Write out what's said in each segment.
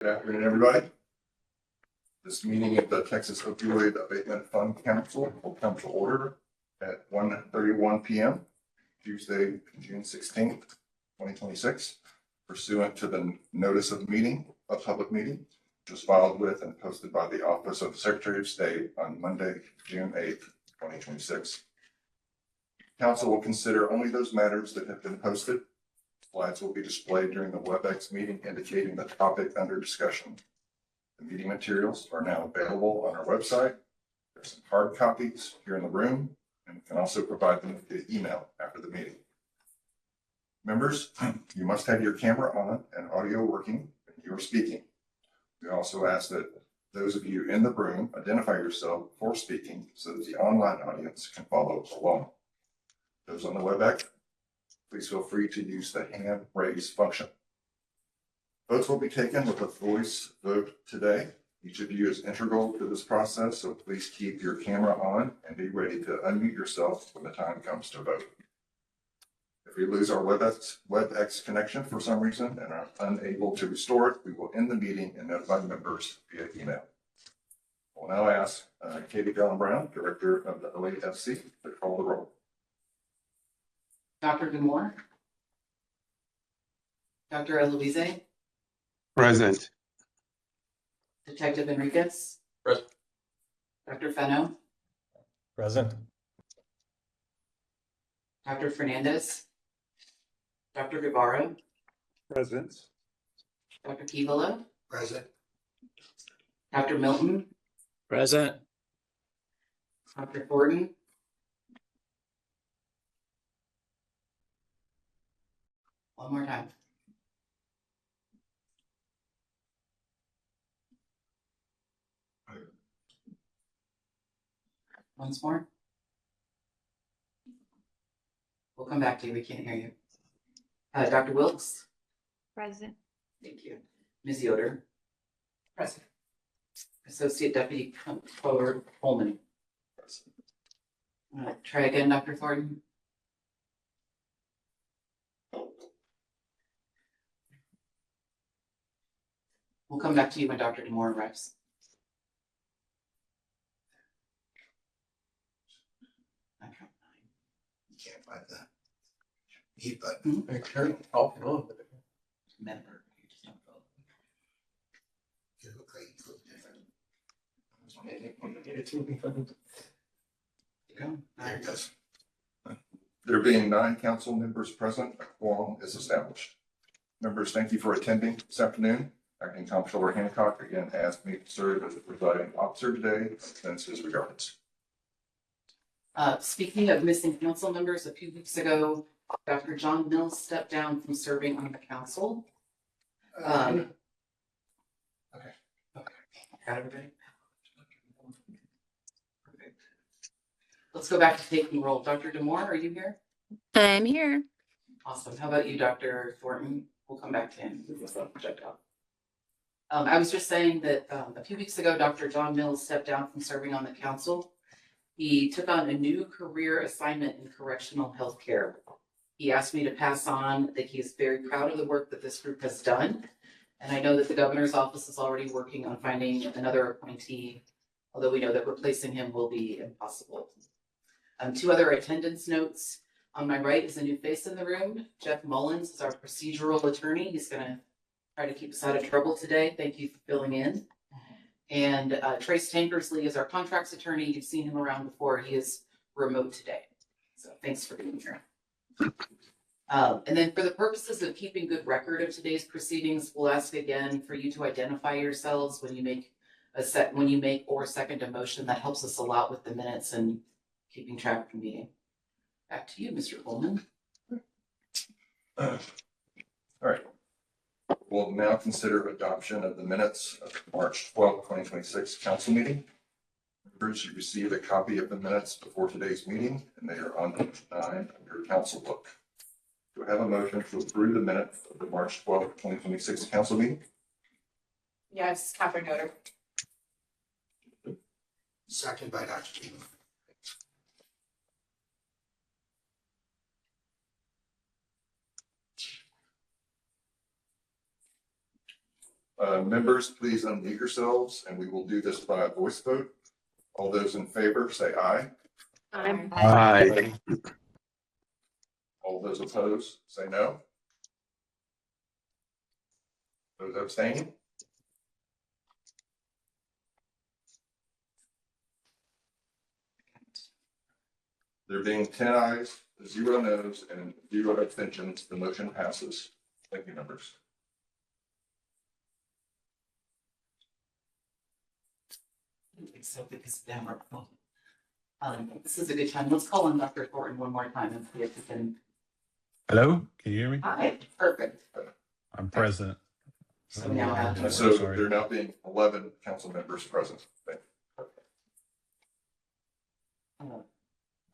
Good afternoon, everybody. This meeting of the Texas Opioid Abatement Fund Council will come to order at 1:31 p.m. Tuesday, June 16th, 2026, pursuant to the notice of meeting, a public meeting, which was filed with and posted by the Office of the Secretary of State on Monday, June 8th, 2026. Council will consider only those matters that have been posted. Slides will be displayed during the WebEx meeting indicating the topic under discussion. The meeting materials are now available on our website. There's some hard copies here in the room, and we can also provide them via email after the meeting. Members, you must have your camera on and audio working when you are speaking. We also ask that those of you in the room identify yourself before speaking so that the online audience can follow along. Those on the WebEx, please feel free to use the hand raise function. Votes will be taken with a voice vote today. Each of you is integral to this process, so please keep your camera on and be ready to unmute yourself when the time comes to vote. If we lose our WebEx connection for some reason and are unable to restore it, we will end the meeting and notify members via email. I will now ask Katie Brown, Director of the OAFC, to call the roll. Dr. Demore, Dr. Eloise, Present. Detective Enriquez, Present. Dr. Fenno, Present. Dr. Fernandez, Dr. Guevara, Present. Dr. Kivala, Present. Dr. Milton, Present. Dr. Thornton, one more time. Once more. We'll come back to you. We can't hear you. Dr. Wilkes. Present. Thank you. Ms. Yoder. Present. Associate Deputy Controller Holman. Try again, Dr. Thornton. We'll come back to you when Dr. Demore arrives. You can't find that mute button. Member. You just don't vote. You look like you look different. Go. There it goes. There being 9 council members present, a quorum is established. Members, thank you for attending this afternoon. Acting Comptroller Hancock again asked me to serve as the presiding officer today, since his regards. Speaking of missing council members, a few weeks ago, Dr. John Mills stepped down from serving on the council. Okay. Got everybody? Let's go back to taking roll. Dr. Demore, are you here? I'm here. Awesome. How about you, Dr. Thornton? We'll come back to him. I was just saying that a few weeks ago, Dr. John Mills stepped down from serving on the council. He took on a new career assignment in correctional health care. He asked me to pass on that he is very proud of the work that this group has done. And I know that the governor's office is already working on finding another appointee, although we know that replacing him will be impossible. 2 other attendance notes. On my right is a new face in the room. Jeff Mullins is our procedural attorney. He's going to try to keep us out of trouble today. Thank you for filling in. And Trace Tankersley is our contracts attorney. You've seen him around before. He is remote today. So thanks for being here. And then for the purposes of keeping good record of today's proceedings, we'll ask again for you to identify yourselves when you make or second a motion. That helps us a lot with the minutes and keeping track of the meeting. Back to you, Mr. Coleman. All right. We'll now consider adoption of the minutes of the March 12th, 2026 council meeting. Members, you received a copy of the minutes before today's meeting, and they are on page 9 of your council book. Do I have a motion to approve the minutes of the March 12th, 2026 council meeting? Yes, Catherine Yoder. Second by Dr. King. Members, please unmute yourselves and we will do this by a voice vote. All those in favor, say aye. Aye. All those opposed, say no. Those abstaining? There being 10 ayes, 0 noes, and 0 abstentions, the motion passes. Thank you, members. So because of them, this is a good time. Let's call on Dr. Thornton one more time and see if we can. Hello, can you hear me? Hi, perfect. I'm present. So we now have. And so Sorry. there now being 11 council members present. Thank you.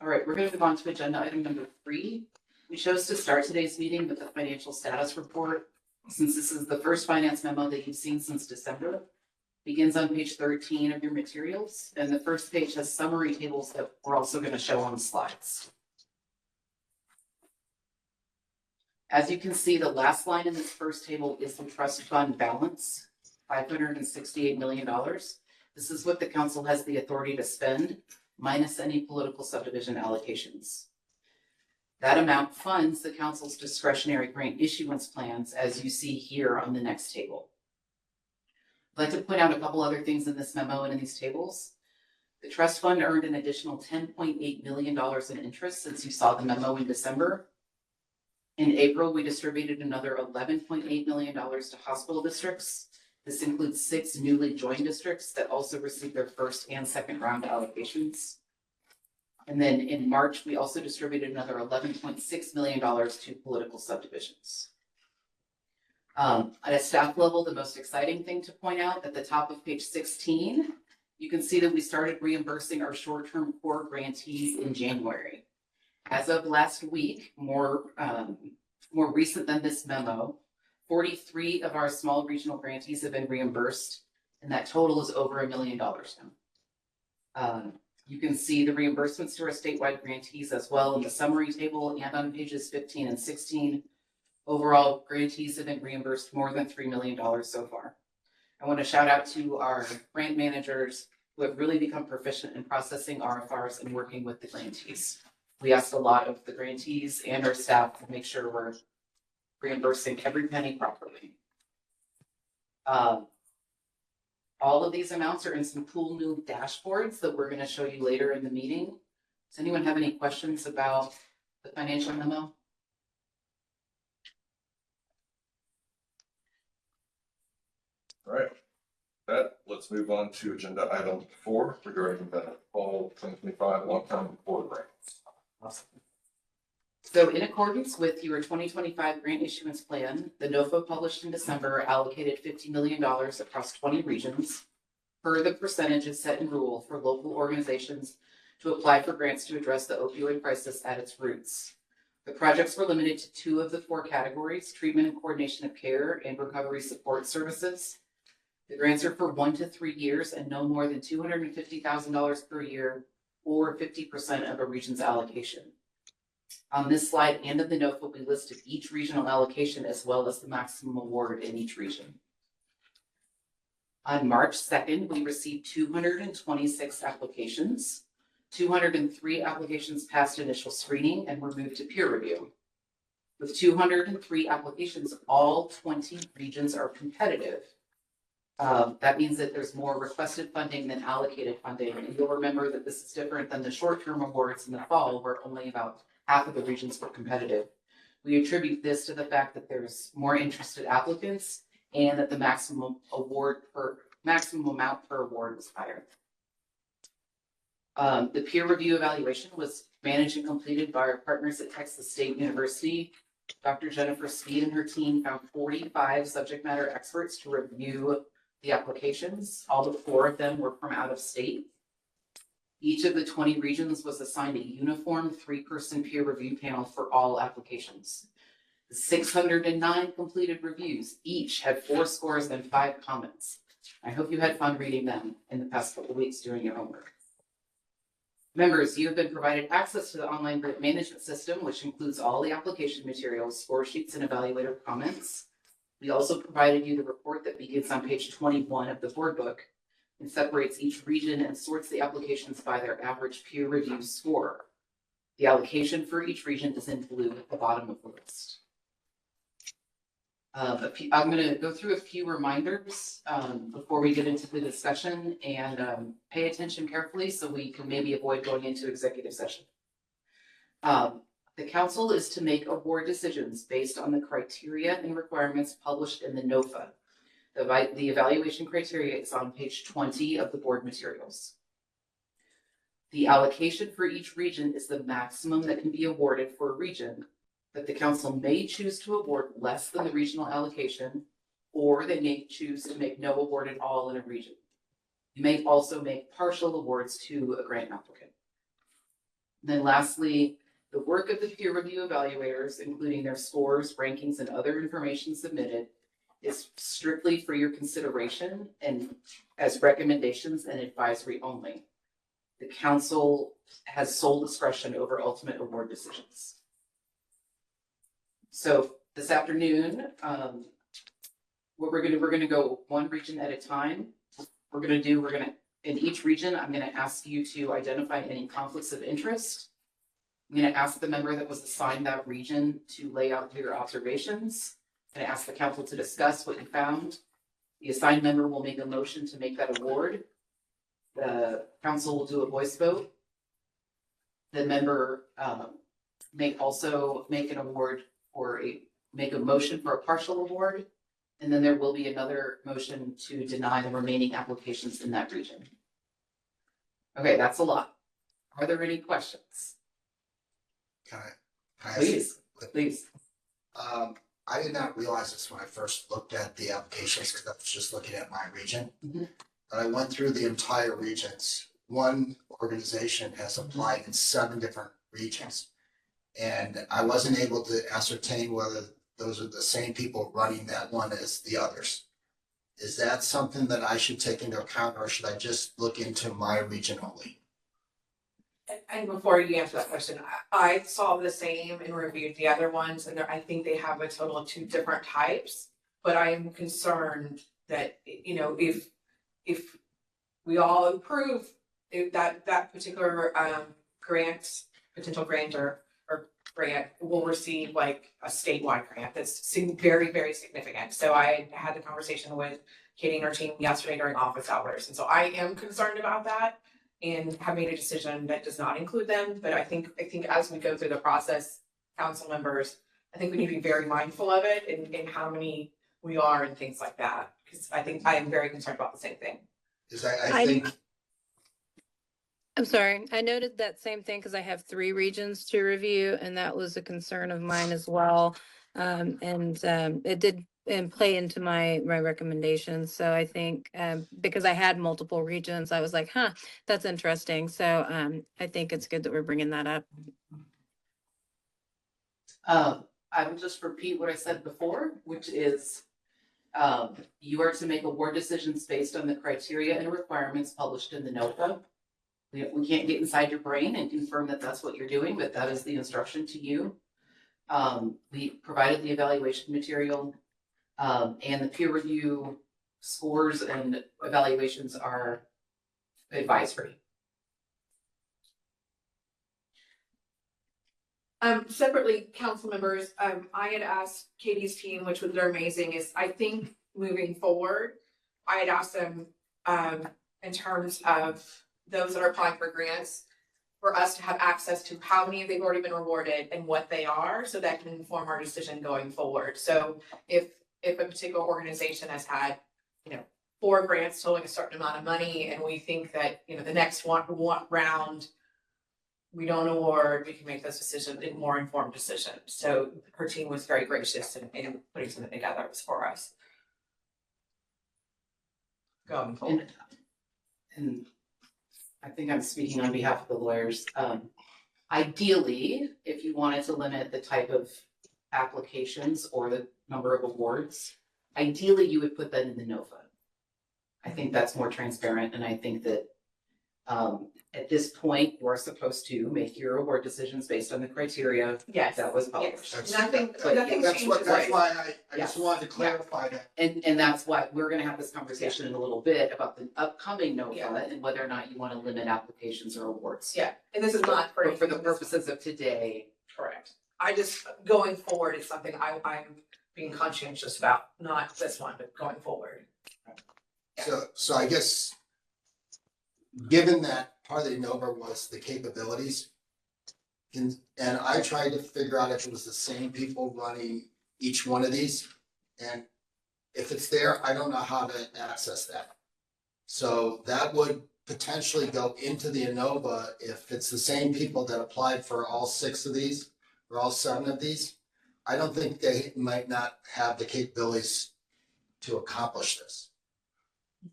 All right, we're going to move on to agenda item number 3. We chose to start today's meeting with the financial status report. Since this is the first finance memo that you've seen since December, begins on page 13 of your materials, and the first page has summary tables that we're also going to show on the slides. As you can see, the last line in this first table is the trust fund balance, $568 million. This is what the council has the authority to spend, minus any political subdivision allocations. That amount funds the council's discretionary grant issuance plans, as you see here on the next table. I'd like to point out a couple other things in this memo and in these tables. The trust fund earned an additional $10.8 million in interest since you saw the memo in December. In April, we distributed another $11.8 million to hospital districts. This includes 6 newly joined districts that also received their first and second round allocations. And then in March, we also distributed another $11.6 million to political subdivisions. At a staff level, the most exciting thing to point out at the top of page 16, you can see that we started reimbursing our short-term core grantees in January. As of last week, more recent than this memo, 43 of our small regional grantees have been reimbursed, and that total is over $1 million now. You can see the reimbursements to our statewide grantees as well in the summary table and on pages 15 and 16. Overall, grantees have been reimbursed more than $3 million so far. I want to shout out to our grant managers who have really become proficient in processing RFRs and working with the grantees. We asked a lot of the grantees and our staff to make sure we're reimbursing every penny properly. All of these amounts are in some cool new dashboards that we're going to show you later in the meeting. Does anyone have any questions about the financial memo? All right. Let's move on to agenda item 4 regarding the fall 2025 long-term report grants. Awesome. So in accordance with your 2025 grant issuance plan, the NOFA published in December allocated $50 million across 20 regions per the percentages set in rule for local organizations to apply for grants to address the opioid crisis at its roots. The projects were limited to 2 of the 4 categories: treatment and coordination of care and recovery support services. The grants are for 1 to 3 years and no more than $250,000 per year, or 50% of a region's allocation. On this slide and in the notebook, we listed each regional allocation as well as the maximum award in each region. On March 2nd, we received 226 applications. 203 applications passed initial screening and were moved to peer review. With 203 applications, all 20 regions are competitive. That means that there's more requested funding than allocated funding. And you'll remember that this is different than the short-term awards in the fall, where only about half of the regions were competitive. We attribute this to the fact that there's more interested applicants and that the maximum amount per award was higher. The peer review evaluation was managed and completed by our partners at Texas State University. Dr. Jennifer Speed and her team found 45 subject matter experts to review the applications. All but 4 of them were from out of state. Each of the 20 regions was assigned a uniform 3-person peer review panel for all applications. The 609 completed reviews each had 4 scores and 5 comments. I hope you had fun reading them in the past couple of weeks doing your homework. Members, you have been provided access to the online grant management system, which includes all the application materials, score sheets, and evaluator comments. We also provided you the report that begins on page 21 of the board book and separates each region and sorts the applications by their average peer review score. The allocation for each region is in blue at the bottom of the list. I'm going to go through a few reminders before we get into the discussion, and pay attention carefully so we can maybe avoid going into executive session. The council is to make award decisions based on the criteria and requirements published in the NOFA. The evaluation criteria is on page 20 of the board materials. The allocation for each region is the maximum that can be awarded for a region, but the council may choose to award less than the regional allocation, or they may choose to make no award at all in a region. You may also make partial awards to a grant applicant. And then lastly, the work of the peer review evaluators, including their scores, rankings, and other information submitted, is strictly for your consideration and as recommendations and advisory only. The council has sole discretion over ultimate award decisions. So this afternoon, what we're gonna go one region at a time. In each region, I'm gonna ask you to identify any conflicts of interest. I'm gonna ask the member that was assigned that region to lay out your observations. I'm gonna ask the council to discuss what you found. The assigned member will make a motion to make that award. The council will do a voice vote. The member may also make an award make a motion for a partial award. And then there will be another motion to deny the remaining applications in that region. Okay, that's a lot. Are there any questions? Can I ask- Please, please. I did not realize this when I first looked at the applications, because I was just looking at my region. Mhm. But I went through the entire regions. One organization has applied in 7 different regions. And I wasn't able to ascertain whether those are the same people running that one as the others. Is that something that I should take into account, or should I just look into my region only? And before you answer that question, I saw the same and reviewed the other ones, and I think they have a total of 2 different types. But I am concerned that, if we all approve that particular potential grantor or grant will receive like a statewide grant that's very, very significant. So I had the conversation with Katie and her team yesterday during office hours. And so I am concerned about that and have made a decision that does not include them. But I think as we go through the process, council members, I think we need to be very mindful of it and how many we are and things like that. Because I think I am very concerned about the same thing. Because I think I'm sorry. I noted that same thing because I have 3 regions to review, and that was a concern of mine as well. It did play into my recommendations. So I think because I had multiple regions, I was like, that's interesting. So I think it's good that we're bringing that up. I will just repeat what I said before, which is you are to make award decisions based on the criteria and requirements published in the NOFA. We can't get inside your brain and confirm that that's what you're doing, but that is the instruction to you. We provided the evaluation material, and the peer review scores and evaluations are advisory. Separately, council members, I had asked Katie's team, which was they're amazing, is I think moving forward, I had asked them in terms of those that are applying for grants, for us to have access to how many they've already been awarded and what they are, so that can inform our decision going forward. So if a particular organization has had, 4 grants totaling a certain amount of money, and we think that, the next one round we don't award, we can make those decisions in more informed decisions. So her team was very gracious in putting something together for us. Going forward. And I think I'm speaking on behalf of the lawyers. Ideally, if you wanted to limit the type of applications or the number of awards, ideally you would put that in the NOFA. I think that's more transparent, and I think that At this point, you are supposed to make your award decisions based on the criteria Yes. that was Yes. published. Nothing, But nothing That's what, changes. that's why I just Yes. wanted to clarify that. And that's why we're gonna have this conversation in a little bit about the upcoming NOFA Yeah. and whether or not you wanna limit applications or awards. Yeah, and this is not for. But for the purposes of today, Correct. I just, going forward, it's something I'm being conscientious about, not this one, but going forward. So I guess, given that part of the ANOVA was the capabilities, and I tried to figure out if it was the same people running each one of these, and if it's there, I don't know how to access that. So that would potentially go into the ANOVA if it's the same people that applied for all 6 of these, or all 7 of these. I don't think they might not have the capabilities to accomplish this.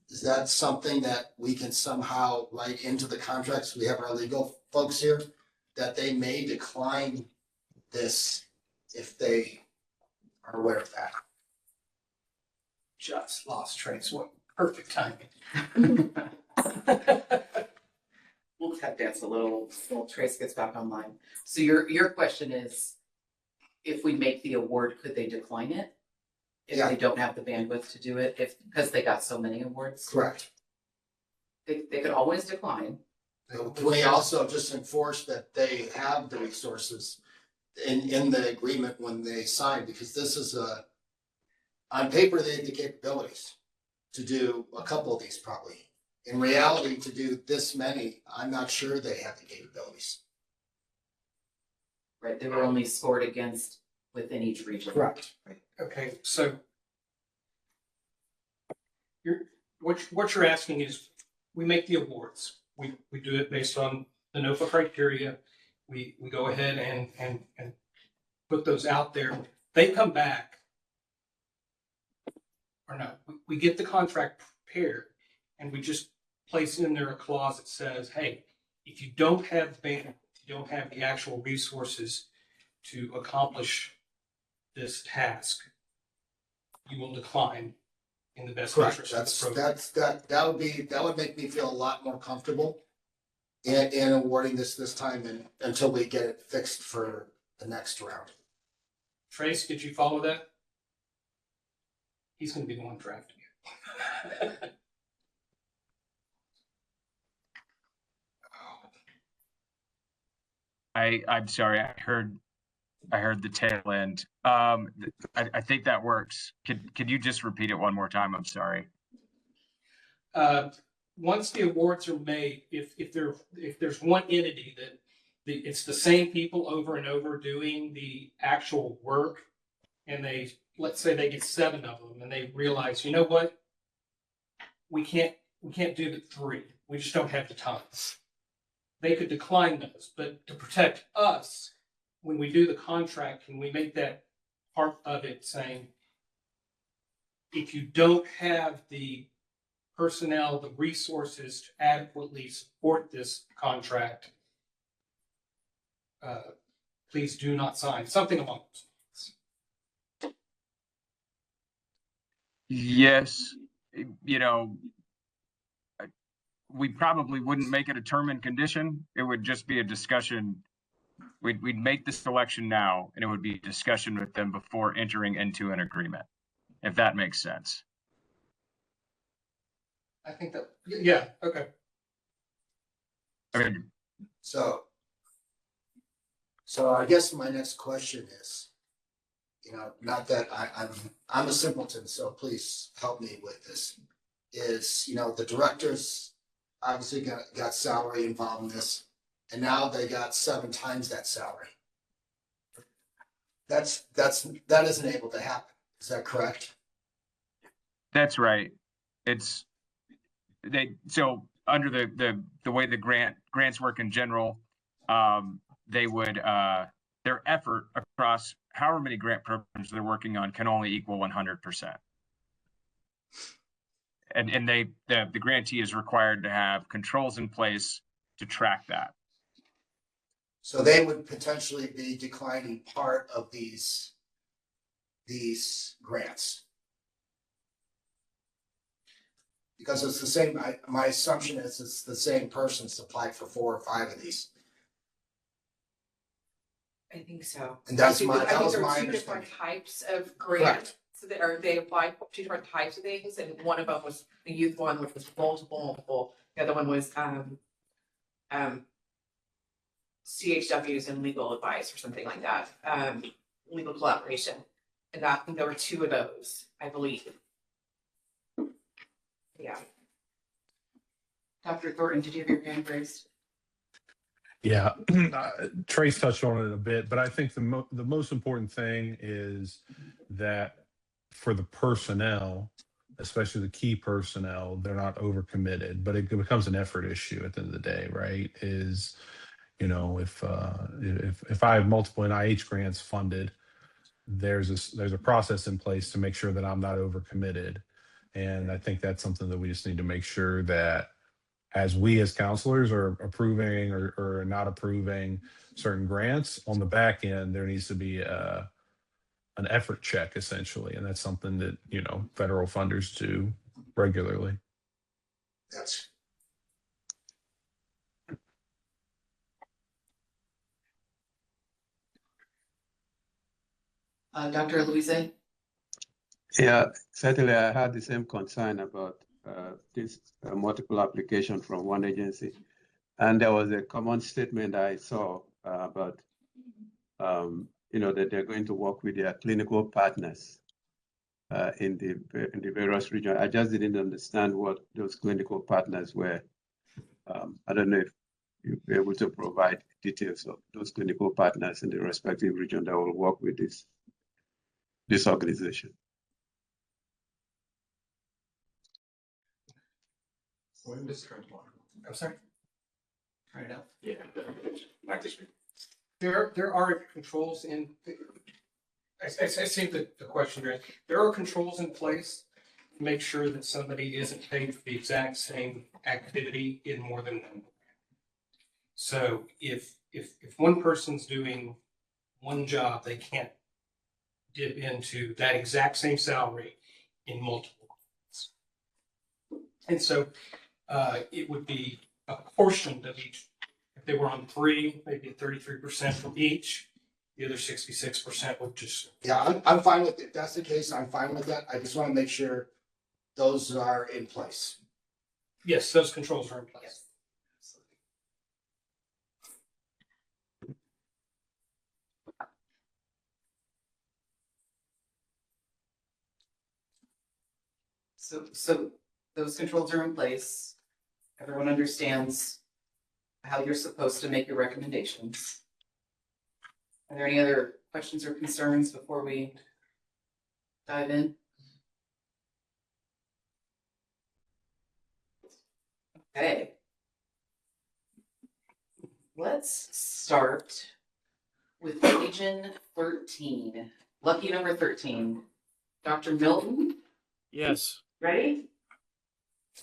Is that something that we can somehow write into the contracts? We have our legal folks here, that they may decline this if they are aware of that. Just lost trace. What perfect timing. we'll tap dance a little, while Trace gets back online. So your question is, if we make the award, could they decline it? If Yeah. they don't have the bandwidth to do it, because they got so many awards? Correct. They could always decline. Can we also just enforce that they have the resources in the agreement when they sign? Because this is on paper, they have the capabilities to do a couple of these probably. In reality, to do this many, I'm not sure they have the capabilities. Right, they were only scored against within each region. Correct. Okay, so what you're asking is, we make the awards. We do it based on the NOFA criteria. We go ahead and put those out there. They come back, or no, we get the contract prepared and we just place in there a clause that says, hey, if you don't have the bandwidth, if you don't have the actual resources to accomplish this task, you will decline in the best Correct. interest of the That's program. that would make me feel a lot more comfortable in awarding this time and until we get it fixed for the next round. Trace, did you follow that? He's gonna be the one drafting it. I'm sorry, I heard the tail end. I think that works. Could you just repeat it one more time? I'm sorry. Once the awards are made, if there's one entity that it's the same people over and over doing the actual work, and let's say they get 7 of them and they realize, you know what? We can't do the 3. We just don't have the time. They could decline those, but to protect us, when we do the contract, can we make that part of it saying, if you don't have the personnel, the resources to adequately support this contract, please do not sign, something along those lines. Yes, you know, we probably wouldn't make it a term and condition. It would just be a discussion. We'd make the selection now, and it would be a discussion with them before entering into an agreement, if that makes sense. I think that, yeah, okay. I mean, So I guess my next question is, not that I'm a simpleton, so please help me with this, is, the directors obviously got salary involved in this, and now they got 7 times that salary. That isn't able to happen. Is that correct? that's right. So under the way the grants work in general, they would their effort across however many grant programs they're working on can only equal 100%. And the grantee is required to have controls in place to track that. So they would potentially be declining part of these grants. Because it's the same, my assumption is it's the same person's applied for 4 or 5 of these. I think so. And that's I think my- that- that I think was there are my two different understanding. types of grants. So they applied for 2 different types of things, and one of them was the youth one, which was multiple. The other one was CHWs and legal advice or something like that, legal collaboration. And I think there were 2 of those, I believe. Yeah. Dr. Thornton, did you have your hand raised? Yeah, Trace touched on it a bit, but I think the most important thing is that for the personnel, especially the key personnel, they're not overcommitted, but it becomes an effort issue at the end of the day, right? Is, you know, if I have multiple NIH grants funded, there's a process in place to make sure that I'm not overcommitted. And I think that's something that we just need to make sure that as we as counselors are approving or not approving certain grants on the back end, there needs to be an effort check essentially. And that's something that, you know, federal funders do regularly. That's Dr. Louise? Yeah, certainly I had the same concern about this multiple application from one agency. And there was a common statement I saw about, you know, that they're going to work with their clinical partners in the various regions. I just didn't understand what those clinical partners were. I don't know if you'll be able to provide details of those clinical partners in the respective region that will work with this organization. I'm sorry? Turn it up. Yeah. There are controls in, I see the question there. There are controls in place to make sure that somebody isn't paid for the exact same activity in more than one. So if one person's doing one job, they can't dip into that exact same salary in multiple. And so it would be a portion of each. If they were on 3, maybe 33% from each. The other 66% would just. Yeah, I'm fine with it. If that's the case, I'm fine with that. I just want to make sure those are in place. Yes, those controls are in place. Yes. So those controls are in place. Everyone understands how you're supposed to make your recommendations. Are there any other questions or concerns before we dive in? Okay. Let's start with Region 13, lucky number 13. Dr. Milton, Yes, ready?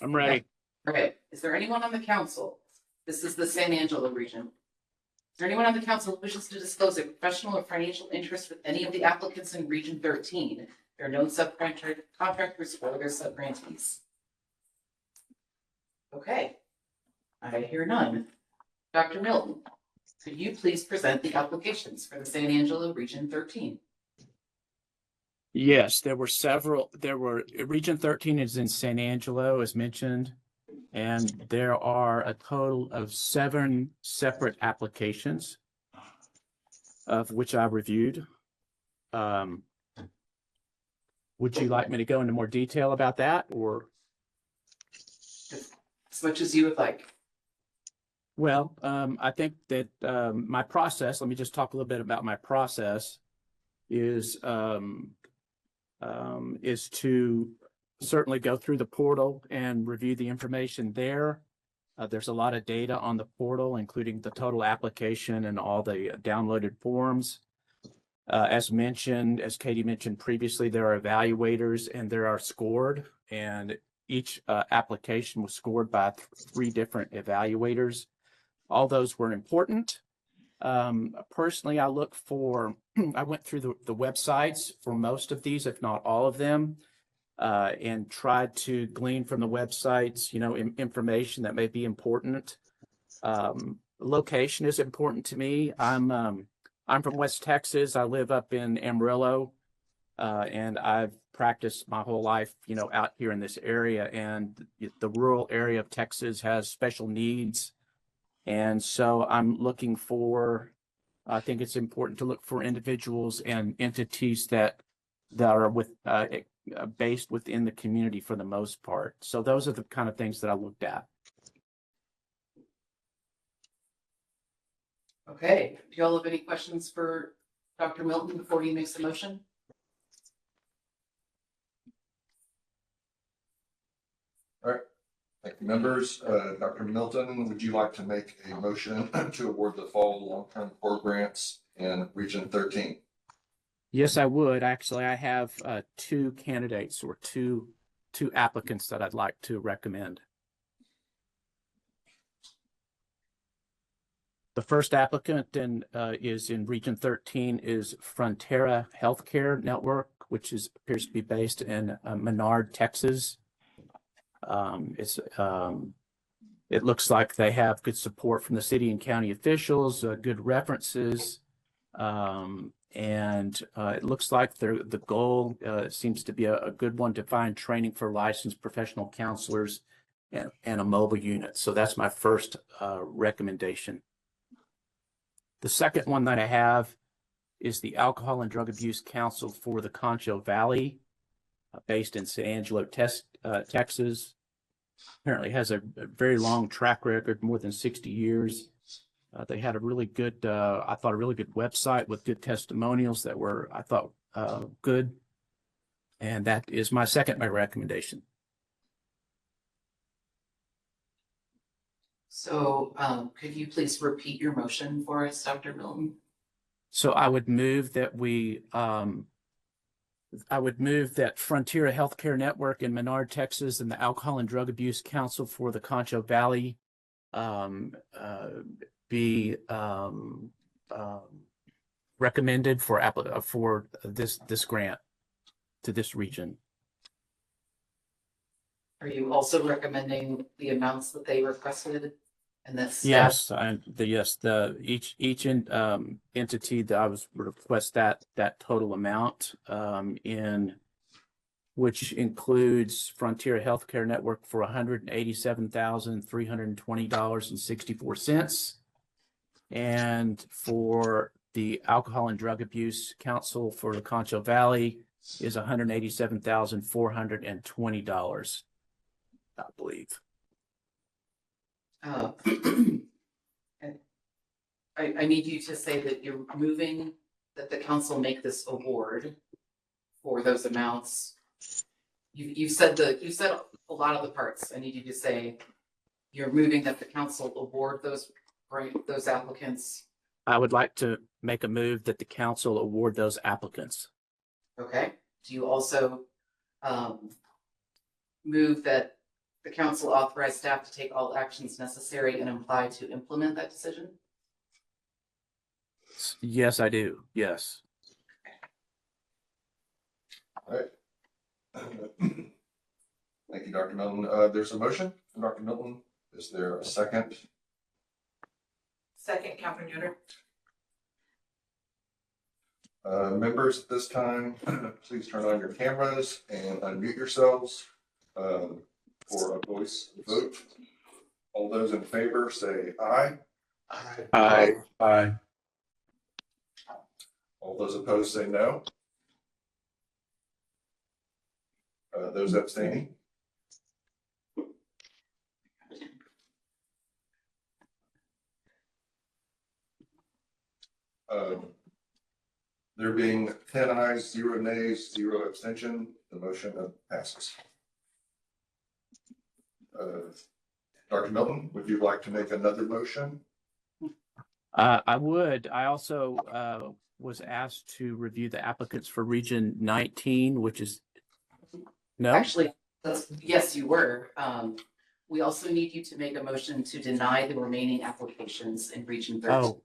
I'm ready. Okay, is there anyone on the council? This is the San Angelo region. Is there anyone on the council who wishes to disclose a professional or financial interest with any of the applicants in Region 13? There are no subcontractors or their subgrantees. Okay, I hear none. Dr. Milton, could you please present the applications for the San Angelo Region 13? Yes, Region 13 is in San Angelo, as mentioned, and there are a total of 7 separate applications, of which I reviewed. Would you like me to go into more detail about that, or? As much as you would like. Well, I think that my process, let me just talk a little bit about my process, is to certainly go through the portal and review the information there. There's a lot of data on the portal, including the total application and all the downloaded forms. As mentioned, as Katie mentioned previously, there are evaluators and there are scored, and each application was scored by 3 different evaluators. All those were important. Personally, I went through the websites for most of these, if not all of them. and tried to glean from the websites, information that may be important. Location is important to me. I'm from West Texas. I live up in Amarillo, and I've practiced my whole life, out here in this area. And the rural area of Texas has special needs, and so I think it's important to look for individuals and entities that are based within the community for the most part. So those are the kind of things that I looked at. Okay, do y'all have any questions for Dr. Milton before he makes the motion? All right, thank you, members. Dr. Milton, would you like to make a motion to award the fall long-term core grants in Region 13? Yes, I would. Actually, I have two candidates or two applicants that I'd like to recommend. The first applicant is in Region 13 is Frontera Healthcare Network, which appears to be based in Menard, Texas. It looks like they have good support from the city and county officials, good references, and it looks like the goal seems to be a good one to find training for licensed professional counselors and a mobile unit. So that's my first recommendation. The second one that I have is the Alcohol and Drug Abuse Council for the Concho Valley, based in San Angelo, Texas. Apparently has a very long track record, more than 60 years. They had a really good, I thought, a really good website with good testimonials that were, I thought, good. And that is my recommendation. So could you please repeat your motion for us, Dr. Milton? So I would move that Frontier Healthcare Network in Menard, Texas, and the Alcohol and Drug Abuse Council for the Concho Valley be recommended for this grant to this region. Are you also recommending the amounts that they requested? And that's Yes, each entity that I was request that total amount in which includes Frontier Healthcare Network for $187,320.64, and for the Alcohol and Drug Abuse Council for the Concho Valley is $187,420, I believe. I need you to say that you're moving that the council make this award for those amounts. You said a lot of the parts. I need you to say you're moving that the council award those applicants. I would like to make a move that the council award those applicants. Okay. Do you also move that the council authorize staff to take all actions necessary and apply to implement that decision? Yes, I do. Yes. All right. Thank you, Dr. Milton. There's a motion from Dr. Milton. Is there a second? Second, Catherine Yoder. Members, at this time, please turn on your cameras and unmute yourselves for a voice vote. All those in favor say aye. Aye. Aye. All those opposed say no. Those abstaining? There being 10 ayes, 0 nays, 0 abstention, the motion passes. Dr. Milton, would you like to make another motion? I would. I also was asked to review the applicants for Region 19, which is no. Actually, yes, you were. We also need you to make a motion to deny the remaining applications in Region 13. Oh,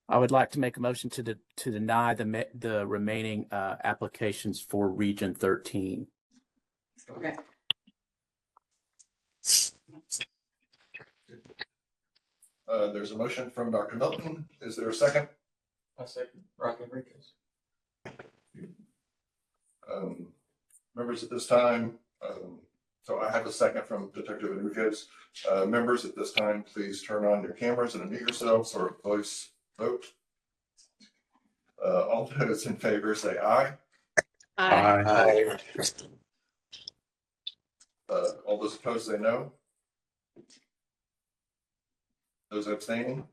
I would like to make a motion to deny the remaining applications for Region 13. Okay. There's a motion from Dr. Milton. Is there a second? I second Rocky Enriquez. Members at this time, so I have a second from Detective Enriquez. Members at this time, please turn on your cameras and unmute yourselves for a voice vote. All those in favor say aye. Aye. All those opposed say no. Those abstaining?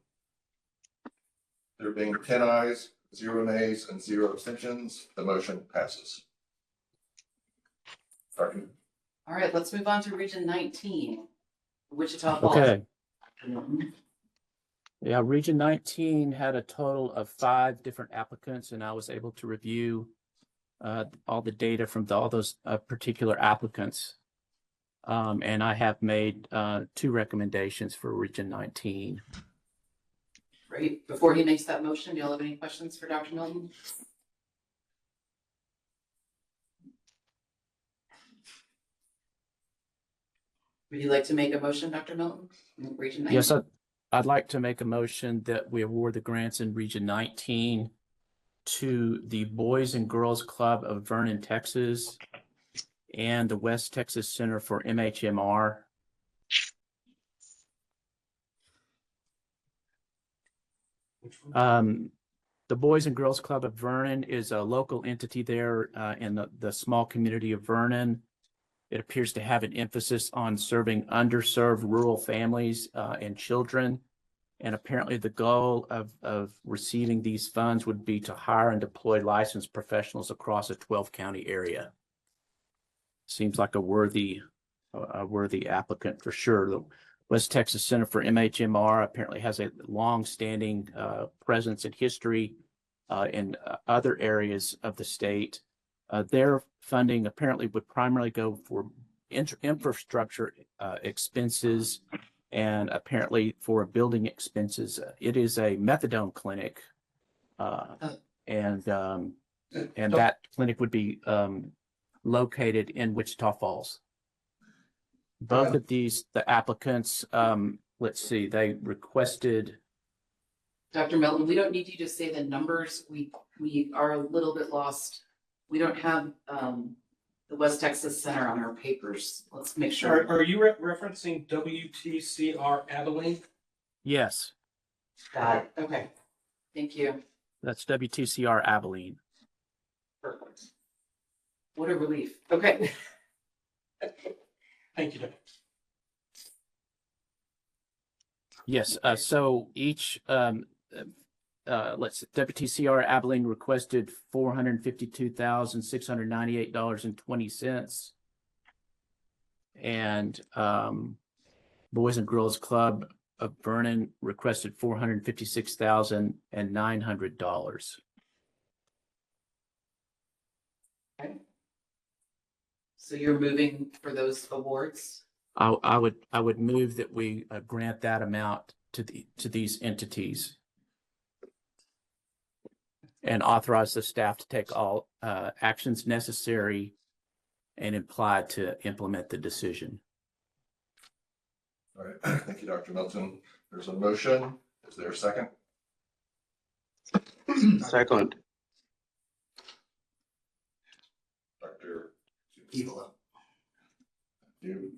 There being 10 ayes, 0 nays, and 0 abstentions, the motion passes. Dr. All right, let's move on to Region 19, Wichita Falls. Okay. Yeah, Region 19 had a total of 5 different applicants, and I was able to review all the data from all those particular applicants. And I have made 2 recommendations for Region 19. Great. Before he makes that motion, do y'all have any questions for Dr. Milton? Would you like to make a motion, Dr. Milton? Region 19? Yes, I'd like to make a motion that we award the grants in Region 19 to the Boys and Girls Club of Vernon, Texas, and the West Texas Center for MHMR. The Boys and Girls Club of Vernon is a local entity there in the small community of Vernon. It appears to have an emphasis on serving underserved rural families and children. And apparently the goal of receiving these funds would be to hire and deploy licensed professionals across a 12-county area. Seems like a worthy applicant for sure. The West Texas Center for MHMR apparently has a long-standing presence and history in other areas of the state. Their funding apparently would primarily go for infrastructure expenses and apparently for building expenses. It is a methadone clinic, and that clinic would be located in Wichita Falls. Both of these, the applicants, let's see, they requested. Dr. Milton, we don't need you to say the numbers. We are a little bit lost. We don't have the West Texas Center on our papers. Let's make sure. Are you referencing WTCR Abilene? Yes, Got it. Okay. Thank you. that's WTCR Abilene. Perfect. What a relief. Okay. Thank you, Doug. Yes, so each WTCR Abilene requested $452,698.20, and Boys and Girls Club of Vernon requested $456,900. Okay. So you're moving for those awards? I would move that we grant that amount to these entities and authorize the staff to take all actions necessary and implied to implement the decision. All right, thank you, Dr. Milton. There's a motion. Is there a second? Second. Dr. Evil. You.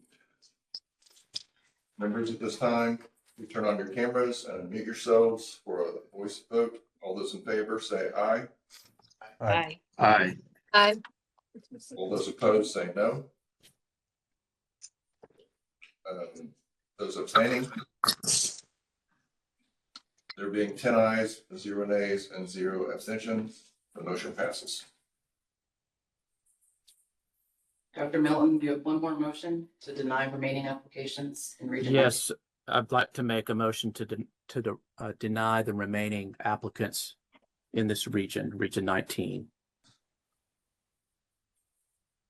Members at this time, you turn on your cameras and unmute yourselves for a voice vote. All those in favor say aye. Aye. Aye. Aye. All those opposed say no. Those abstaining? There being 10 ayes, 0 nays, and 0 abstentions, the motion passes. Dr. Milton, do you have one more motion to deny remaining applications in Region 19? Yes, I'd like to make a motion to deny the remaining applicants in this region, Region 19,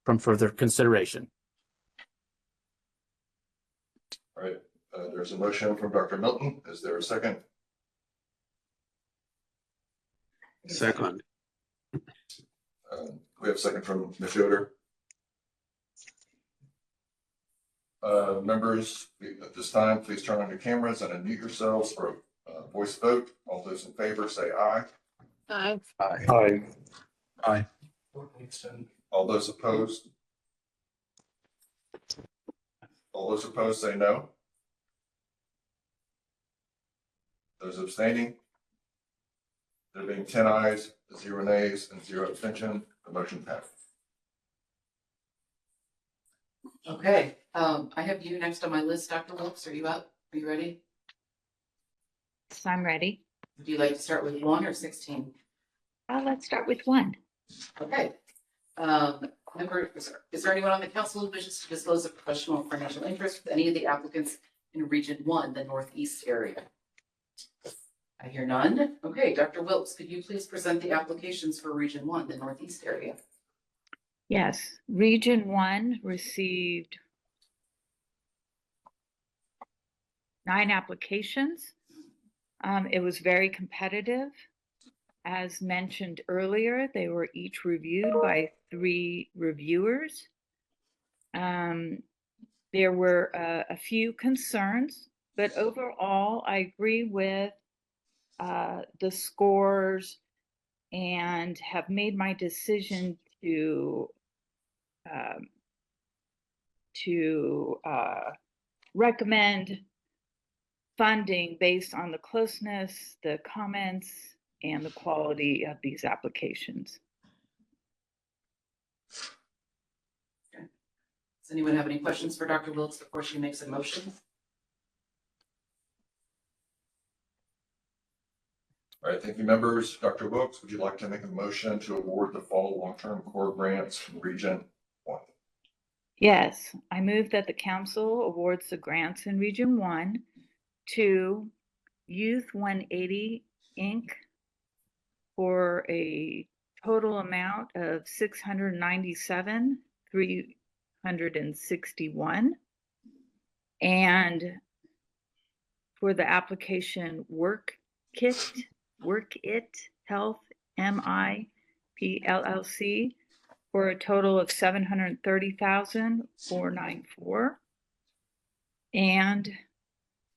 from further consideration. All right, there's a motion from Dr. Milton. Is there a second? Second. We have a second from Ms. Yoder. Members, at this time, please turn on your cameras and unmute yourselves for a voice vote. All those in favor say aye. Aye. Aye. Aye. All those opposed? All those opposed say no. Those abstaining? There being 10 ayes, 0 nays, and 0 abstention, the motion passed. Okay, I have you next on my list, Dr. Wilkes. Are you up? Are you ready? So I'm ready. Would you like to start with 1 or 16? Let's start with 1. Okay. Is there anyone on the council who wishes to disclose a professional or financial interest with any of the applicants in Region 1, the Northeast area? I hear none. Okay, Dr. Wilkes, could you please present the applications for Region 1, the Northeast area? Yes, Region 1 received 9 applications. It was very competitive. As mentioned earlier, they were each reviewed by 3 reviewers. There were a few concerns, but overall, I agree with the scores and have made my decision to recommend funding based on the closeness, the comments, and the quality of these applications. Does anyone have any questions for Dr. Wilkes before she makes a motion? All right, thank you, members. Dr. Wilkes, would you like to make a motion to award the fall long-term core grants in Region 1? Yes, I move that the council awards the grants in Region 1 to Youth 180 Inc. for a total amount of $697,361, and for the application Work It Health MIP LLC for a total of $730,494, and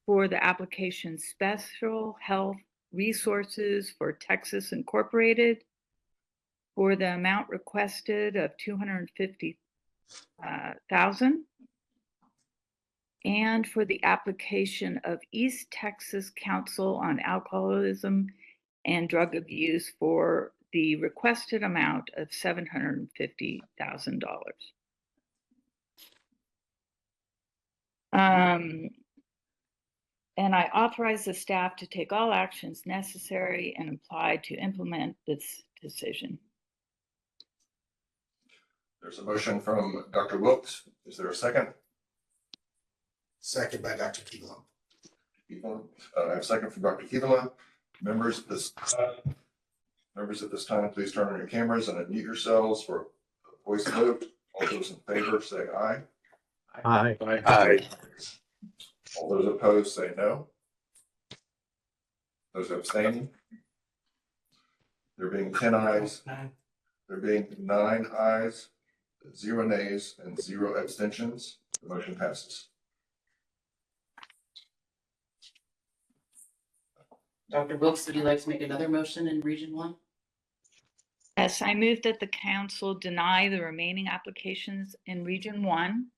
for the application Special Health Resources for Texas Incorporated for the amount requested of $250,000, and for the application of East Texas Council on Alcoholism and Drug Abuse for the requested amount of $750,000. And I authorize the staff to take all actions necessary and apply to implement this decision. There's a motion from Dr. Wilkes. Is there a second? Second by Dr. Keelan. I have a second from Dr. Keelan. Members at this time, please turn on your cameras and unmute yourselves for a voice vote. All those in favor say aye. Aye. Aye. All those opposed say no. Those abstaining? There being 10 ayes, there being 9 ayes, 0 nays, and 0 abstentions, the motion passes. Dr. Wilkes, would you like to make another motion in Region 1? Yes, I move that the council deny the remaining applications in Region 1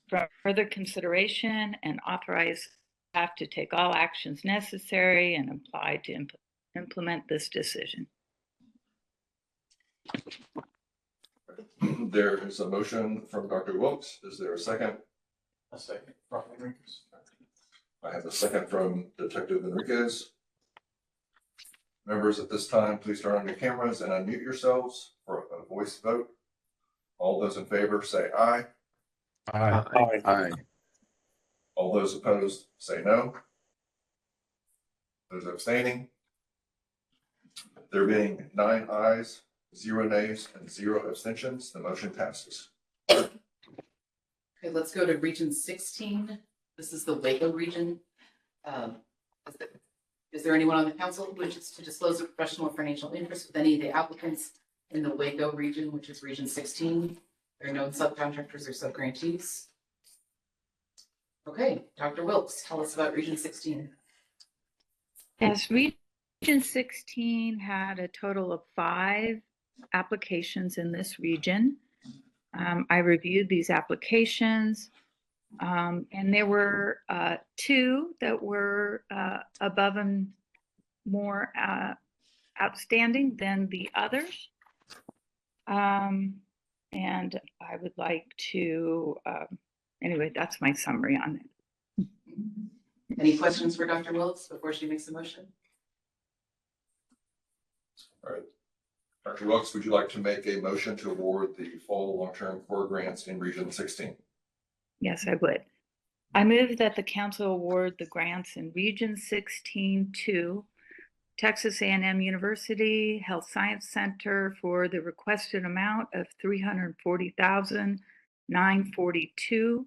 for further consideration and authorize staff to take all actions necessary and apply to implement this decision. There is a motion from Dr. Wilkes. Is there a second? A second. I have a second from Detective Enriquez. Members at this time, please turn on your cameras and unmute yourselves for a voice vote. All those in favor say aye. Aye. Aye. All those opposed say no. Those abstaining? There being 9 ayes, 0 nays, and 0 abstentions, the motion passes. Okay, let's go to Region 16. This is the Waco region. Is there anyone on the council who wishes to disclose a professional or financial interest with any of the applicants in the Waco region, which is Region 16? There are no subcontractors or subgrantees. Okay, Dr. Wilkes, tell us about Region 16. Yes, Region 16 had a total of 5 applications in this region. I reviewed these applications, and there were 2 that were above and more outstanding than the others. And I would like to, anyway, that's my summary on it. Any questions for Dr. Wilkes before she makes a motion? All right. Dr. Wilkes, would you like to make a motion to award the fall long-term core grants in Region 16? Yes, I would. I move that the council award the grants in Region 16 to Texas A&M University Health Science Center for the requested amount of $340,942,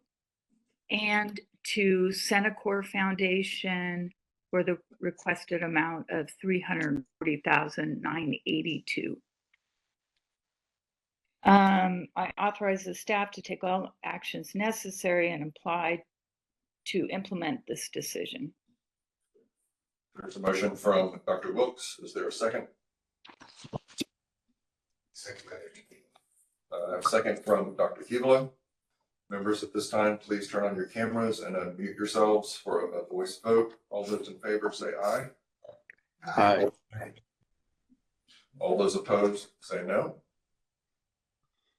and to Centacor Foundation for the requested amount of $340,982. I authorize the staff to take all actions necessary and applied to implement this decision. There's a motion from Dr. Wilkes. Is there a second? Second. A second from Dr. Kivela. Members, at this time, please turn on your cameras and unmute yourselves for a voice vote. All those in favor say aye. Aye. All those opposed say no.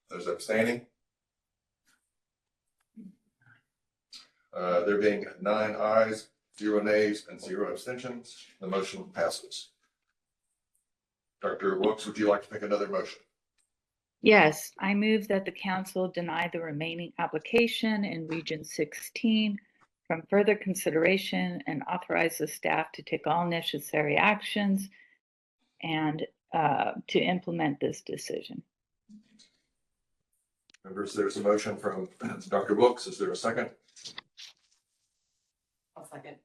Those abstaining? There being 9 ayes, 0 nays, and 0 abstentions, the motion passes. Dr. Wilkes, would you like to make another motion? Yes, I move that the council deny the remaining application in Region 16 from further consideration and authorize the staff to take all necessary actions and to implement this decision. Members, there's a motion from Dr. Wilkes. Is there a second? I'll second.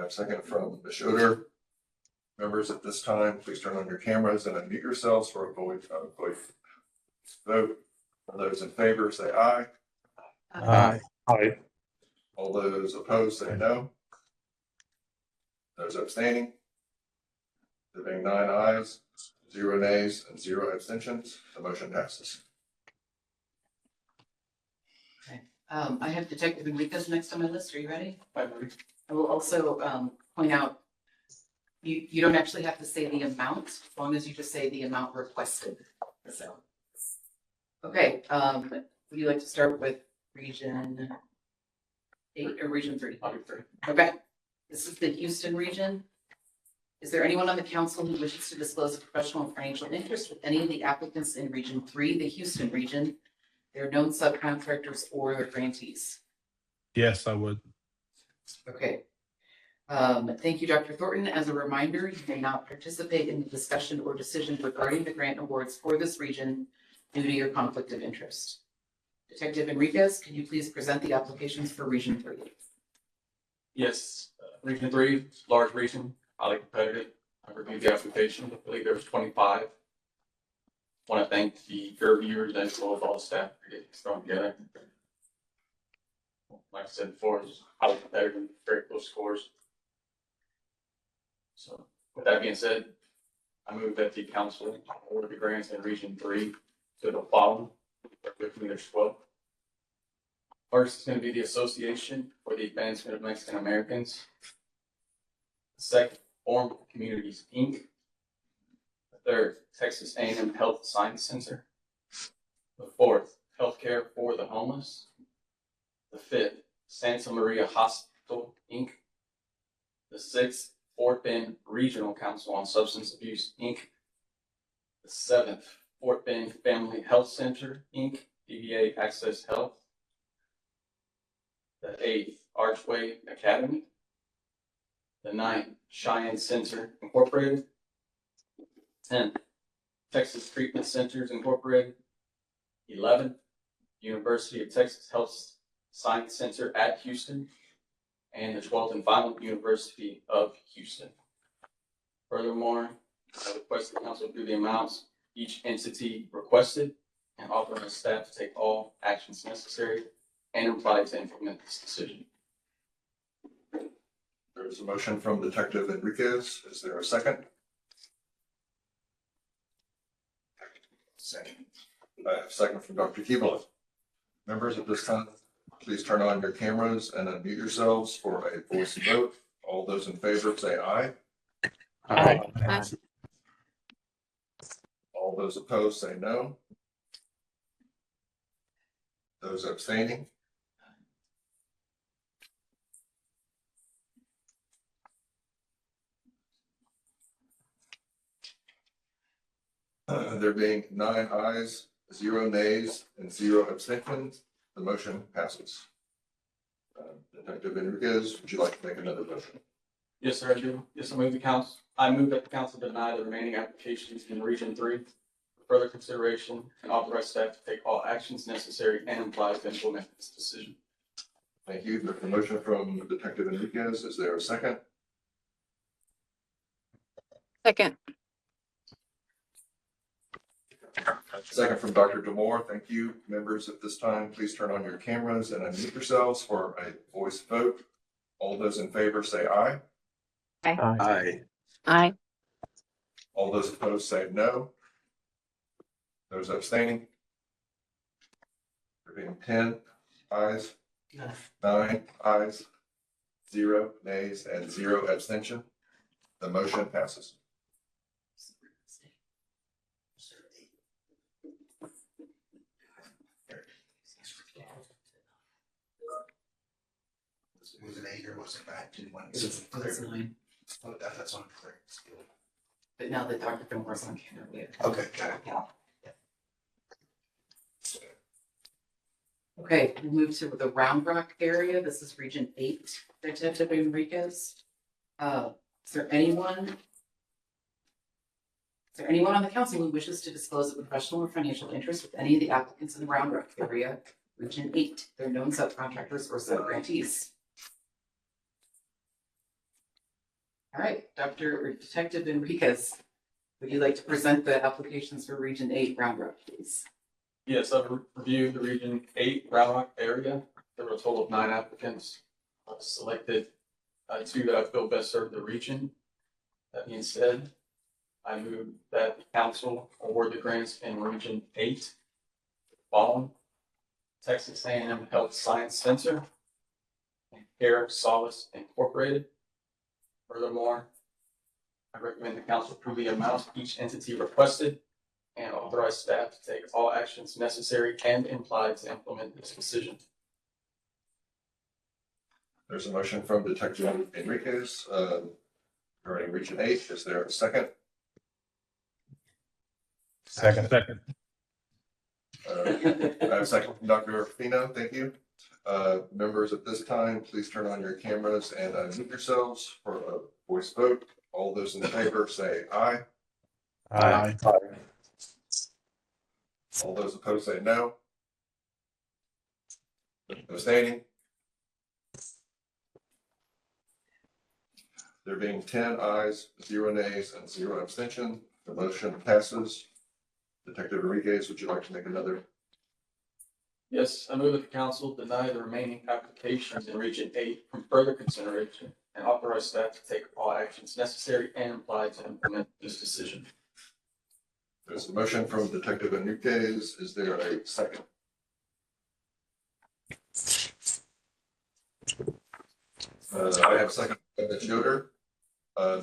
Second from Ms. Schroeder. Members, at this time, please turn on your cameras and unmute yourselves for a voice vote. All those in favor say aye. Aye. Aye. All those opposed say no. Those abstaining? There being 9 ayes, 0 nays, and 0 abstentions, the motion passes. Okay. I have Detective Enriquez next on my list. Are you ready? I will also point out, you don't actually have to say the amount, as long as you just say the amount requested. So, okay, would you like to start with Region 8 or Region 3? Okay, this is the Houston region. Is there anyone on the council who wishes to disclose a professional and financial interest with any of the applicants in Region 3, the Houston region, their known subcontractors or their grantees? Yes, I would. Okay. Thank you, Dr. Thornton. As a reminder, you may not participate in the discussion or decisions regarding the grant awards for this region due to your conflict of interest. Detective Enriquez, can you please present the applications for Region 3? Yes, Region 3, large region, highly competitive. I reviewed the application. I believe there was 25. Want to thank the reviewers as well as all the staff for getting this thrown together. Like I said before, it's highly competitive, very close scores. So with that being said, I move that the council award the grants in Region 3 to the following. With me, there's 12. First is going to be the Association for the Advancement of Mexican Americans. The second, Forum Communities, Inc. The third, Texas A&M Health Science Center. The fourth, Healthcare for the Homeless. The fifth, Santa Maria Hospital, Inc. The sixth, Fort Bend Regional Council on Substance Abuse, Inc. The seventh, Fort Bend Family Health Center, Inc., DBA Access Health. The eighth, Archway Academy. The ninth, Cheyenne Center, Incorporated. 10th, Texas Treatment Centers, Incorporated. 11th, University of Texas Health Science Center at Houston. And the 12th and final, University of Houston. Furthermore, I request the council do the amounts each entity requested and authorize staff to take all actions necessary and implied to implement this decision. There's a motion from Detective Enriquez. Is there a second? Second. I have a second from Dr. Keeble. Members, at this time, please turn on your cameras and unmute yourselves for a voice vote. All those in favor say aye. Aye. All those opposed say no. Those abstaining? There being 9 ayes, 0 nays, and 0 abstentions, the motion passes. Detective Enriquez, would you like to make another motion? Yes, sir, I do. Yes, I move that the council deny the remaining applications in Region 3 for further consideration and authorize staff to take all actions necessary and implied to implement this decision. Thank you. There's a motion from Detective Enriquez. Is there a second? Second. Second from Dr. Demore. Thank you. Members, at this time, please turn on your cameras and unmute yourselves for a voice vote. All those in favor say aye. Aye. Aye. All those opposed say no. Those abstaining? There being 10 ayes, 9 ayes, 0 nays, and 0 abstention, the motion passes. Was it 8 or was it 9? Didn't want to. It's 9. Oh, that's on clear. But now that Dr. Fillmore's on camera, we have. Okay, got it. Okay, we'll move to the Round Rock area. This is Region 8, Detective Enriquez. Is there anyone on the council who wishes to disclose a professional or financial interest with any of the applicants in the Round Rock area, Region 8, their known subcontractors or sub-grantees? All right, Detective Enriquez, would you like to present the applications for Region 8 Round Rock, please? Yes, I've reviewed the Region 8 Round Rock area. There were a total of 9 applicants. I've selected 2 that I feel best serve the region. That being said, I move that the council award the grants in Region 8 following: Texas A&M Health Science Center and Care Solace Incorporated. Furthermore, I recommend the council approve the amount each entity requested and authorize staff to take all actions necessary and implied to implement this decision. There's a motion from Detective Enriquez regarding Region 8. Is there a second? Second. I have a second from Dr. Fino. Thank you. Members, at this time, please turn on your cameras and unmute yourselves for a voice vote. All those in favor say aye. Aye. All those opposed say no. Abstaining? There being 10 ayes, 0 nays, and 0 abstention, the motion passes. Detective Enriquez, would you like to make another? Yes, I move that the council deny the remaining applications in Region 8 from further consideration and authorize staff to take all actions necessary and implied to implement this decision. There's a motion from Detective Enriquez. Is there a second? I have a second from Ms. Yoder.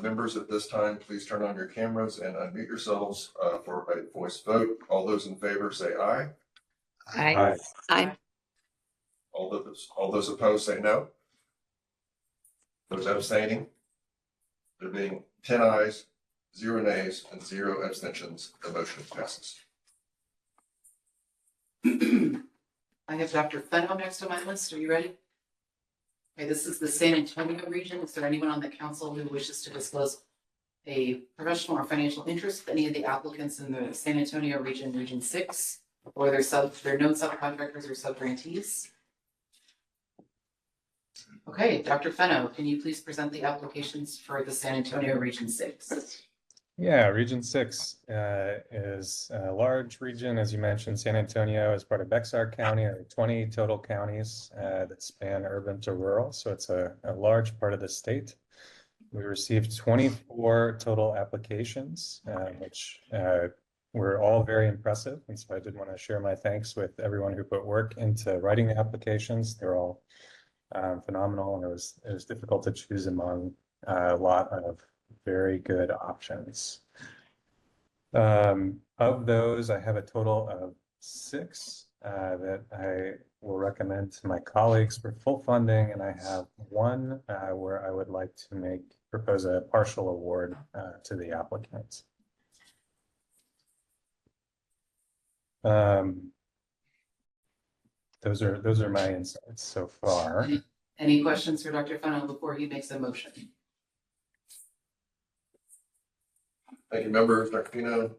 Members, at this time, please turn on your cameras and unmute yourselves for a voice vote. All those in favor say aye. Aye. Aye. All those opposed say no. Those abstaining? There being 10 ayes, 0 nays, and 0 abstentions, the motion passes. I have Dr. Feno next on my list. Are you ready? Okay, this is the San Antonio region. Is there anyone on the council who wishes to disclose a professional or financial interest with any of the applicants in the San Antonio region, Region 6, or their known subcontractors or sub-grantees? Okay, Dr. Feno, can you please present the applications for the San Antonio Region 6? Yeah, Region 6 is a large region, as you mentioned. San Antonio is part of Bexar County. There are 20 total counties that span urban to rural, so it's a large part of the state. We received 24 total applications, which were all very impressive. And so I did want to share my thanks with everyone who put work into writing the applications. They're all phenomenal, and it was difficult to choose among a lot of very good options. Of those, I have a total of 6 that I will recommend to my colleagues for full funding, and I have 1 where I would like to propose a partial award to the applicants. Those are my insights so far. Any questions for Dr. Fennell before he makes a motion? Thank you, members. Dr. Pino,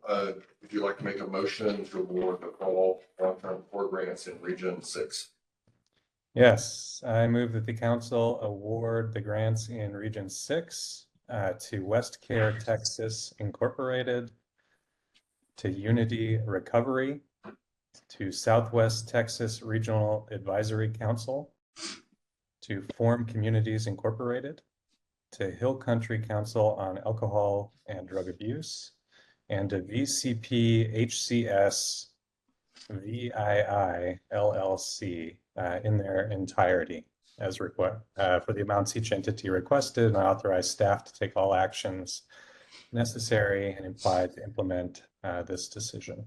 would you like to make a motion to award the fall long-term core grants in Region 6? Yes, I move that the council award the grants in Region 6 to West Care Texas Incorporated, to Unity Recovery, to Southwest Texas Regional Advisory Council, to Form Communities Incorporated, to Hill Country Council on Alcohol and Drug Abuse, and to VCP HCS VII LLC in their entirety as for the amounts each entity requested, and I authorize staff to take all actions necessary and implied to implement this decision.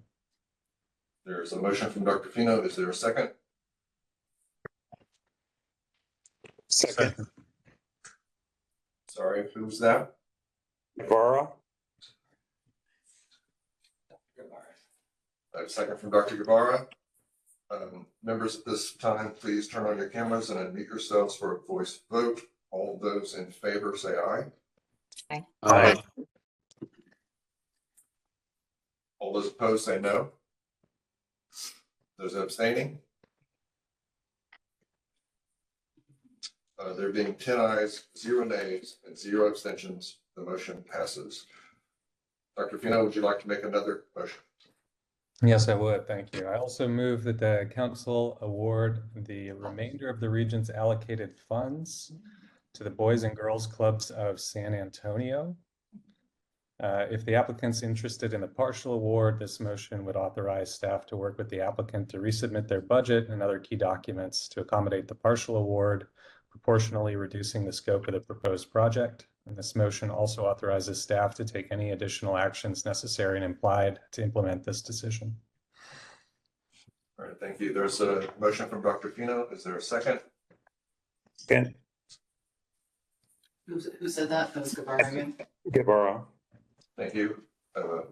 There's a motion from Dr. Pino. Is there a second? Second. Sorry, who's that? Guevara. I have a second from Dr. Guevara. Members at this time, please turn on your cameras and unmute yourselves for a voice vote. All those in favor say aye. Aye. Aye. All those opposed say no. Those abstaining? There being 10 ayes, 0 nays, and 0 abstentions, the motion passes. Dr. Fino, would you like to make another motion? Yes, I would. Thank you. I also move that the council award the remainder of the region's allocated funds to the Boys and Girls Clubs of San Antonio. If the applicant's interested in a partial award, this motion would authorize staff to work with the applicant to resubmit their budget and other key documents to accommodate the partial award, proportionally reducing the scope of the proposed project. And this motion also authorizes staff to take any additional actions necessary and implied to implement this decision. All right, thank you. There's a motion from Dr. Fino. Is there a second? Second. Who said that? That was Guevara again. Guevara. Thank you.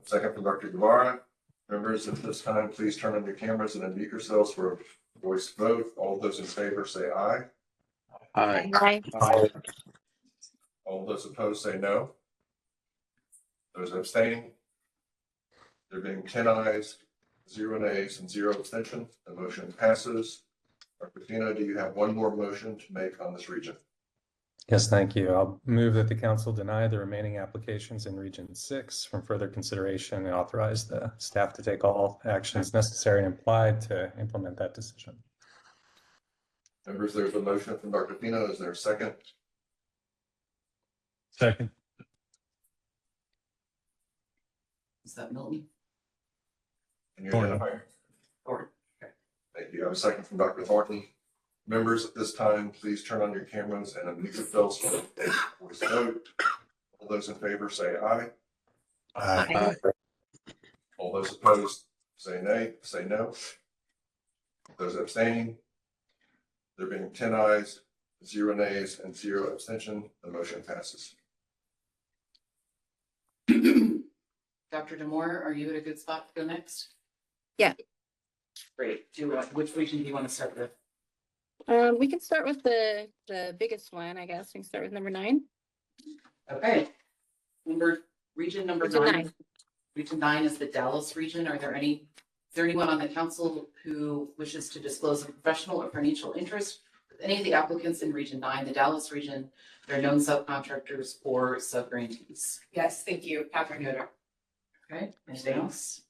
Second from Dr. Guevara. Members, at this time, please turn on your cameras and unmute yourselves for a voice vote. All those in favor say aye. Aye. Aye. All those opposed say no. Those abstaining? There being 10 ayes, 0 nays, and 0 abstention, the motion passes. Dr. Fino, do you have one more motion to make on this region? Yes, thank you. I'll move that the council deny the remaining applications in Region 6 from further consideration and authorize the staff to take all actions necessary and implied to implement that decision. Members, there's a motion from Dr. Fino. Is there a second? Second. Is that Milton? And your Thornton. identifier? Or Thank you. I have a second from Dr. Thornton. Members, at this time, please turn on your cameras and unmute yourselves for a voice vote. All those in favor say aye. Aye. All those opposed say nay, say no. Those abstaining? There being 10 ayes, 0 nays, and 0 abstention, the motion passes. Dr. Demore, are you at a good spot to go next? Yeah. Great. Which region do you want to start with? We can start with the biggest one, I guess. We can start with number 9. Okay. Region number Region 9. Region 9 is the Dallas region. Is there anyone on the council who wishes to disclose a professional or financial interest any of the applicants in Region 9, the Dallas region, their known subcontractors or subgrantees. Yes, thank you, Catherine Yoder. Okay, anything else?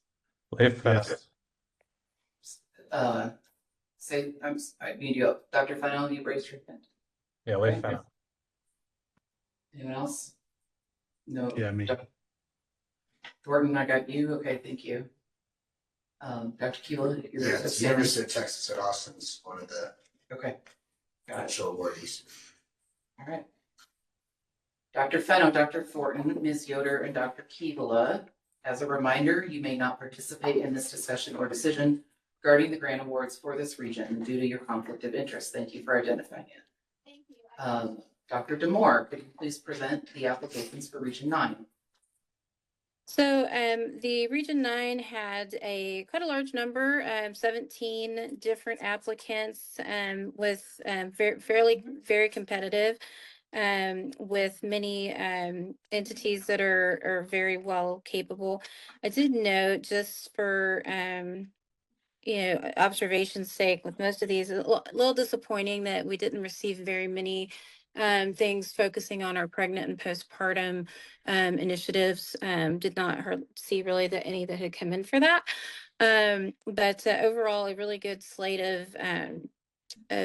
Leif Fennel. I need you up. Dr. Fennell, you raised your hand. Yeah, Leif Fennel. Anyone else? No. Yeah, me. Thornton, I got you. Okay, thank you. Dr. Keeler, you're Yeah, it's the University of Texas at Austin's one of the okay. Got it. potential awardees. All right. Dr. Fennell, Dr. Thornton, Ms. Yoder, and Dr. Keevala. As a reminder, you may not participate in this discussion or decision regarding the grant awards for this region due to your conflict of interest. Thank you for identifying it. Thank you. Dr. Demore, could you please present the applications for Region 9? So the Region 9 had quite a large number, 17 different applicants with very competitive, with many entities that are very well capable. I did note, just for observation's sake, with most of these, a little disappointing that we didn't receive very many things focusing on our pregnant and postpartum initiatives. Did not see really that any that had come in for that. But overall, a really good slate of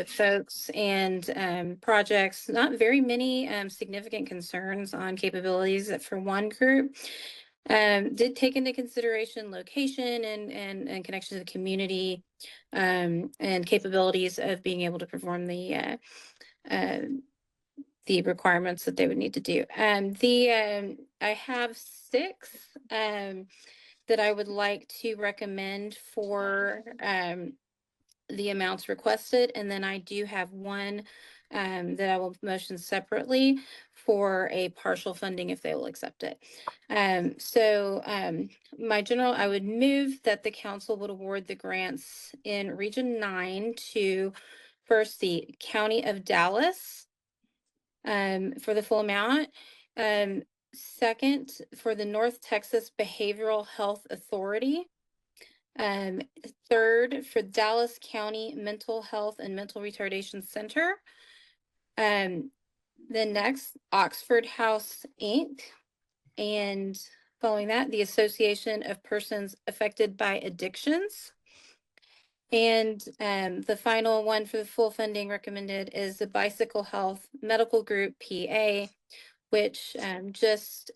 folks and projects. Not very many significant concerns on capabilities for one group. Did take into consideration location and connection to the community, and capabilities of being able to perform the requirements that they would need to do. I have 6 that I would like to recommend for the amounts requested, and then I do have one that I will motion separately for a partial funding if they will accept it. I would move that the council would award the grants in Region 9 to first the County of Dallas for the full amount. Second, for the North Texas Behavioral Health Authority. Third, for Dallas County Mental Health and Mental Retardation Center. Then next, Oxford House Inc. And following that, the Association of Persons Affected by Addictions. And the final one for the full funding recommended is the Bicycle Health Medical Group PA, which just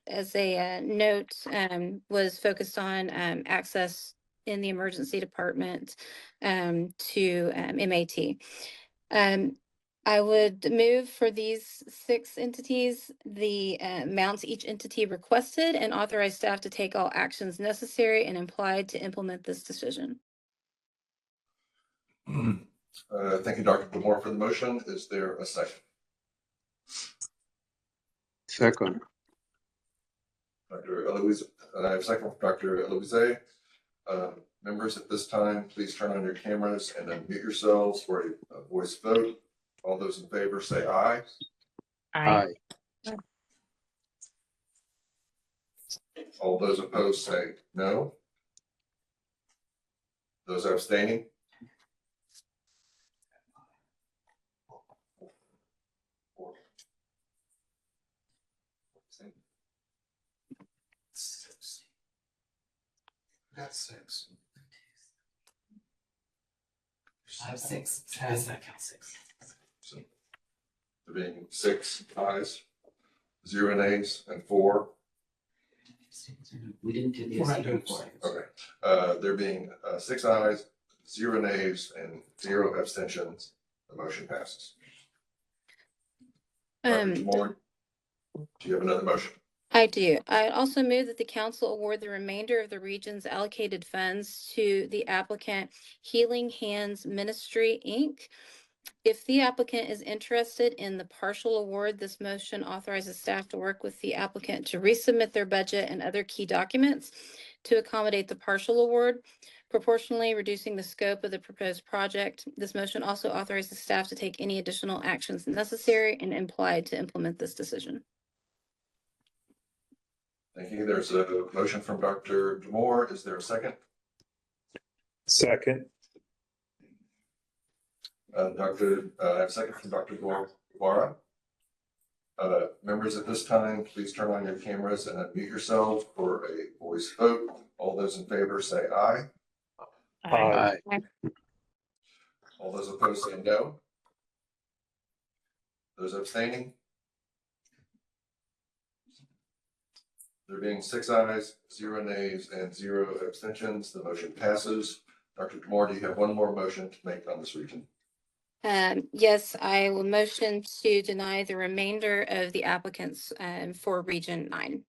as a note was focused on access in the emergency department to MAT. I would move for these 6 entities the amounts each entity requested, and authorize staff to take all actions necessary and implied to implement this decision. Thank you, Dr. Demore, for the motion. Is there a second? Second. Dr. Eloise, I have a second from Dr. Eloise. Members, at this time, please turn on your cameras and unmute yourselves for a voice vote. All those in favor say aye. Aye. All those opposed say no. Those abstaining? Got 6. I have 6. Does that count 6? So there being 6 ayes, 0 nays, and 4. We didn't do the. We're not doing it. Okay. There being 6 ayes, 0 nays, and 0 abstentions, the motion passes. Dr. Demore, do you have another motion? I do. I also move that the council award the remainder of the region's allocated funds to the applicant Healing Hands Ministry, Inc. If the applicant is interested in the partial award, this motion authorizes staff to work with the applicant to resubmit their budget and other key documents to accommodate the partial award, proportionally reducing the scope of the proposed project. This motion also authorizes staff to take any additional actions necessary and implied to implement this decision. Thank you. There's a motion from Dr. Demore. Is there a second? Second. I have a second from Dr. Guevara. Members at this time, please turn on your cameras and unmute yourselves for a voice vote. All those in favor say aye. Aye. All those opposed say no. Those abstaining? There being 6 ayes, 0 nays, and 0 abstentions, the motion passes. Dr. Demore, do you have one more motion to make on this region? Yes, I will motion to deny the remainder of the applicants for Region 9.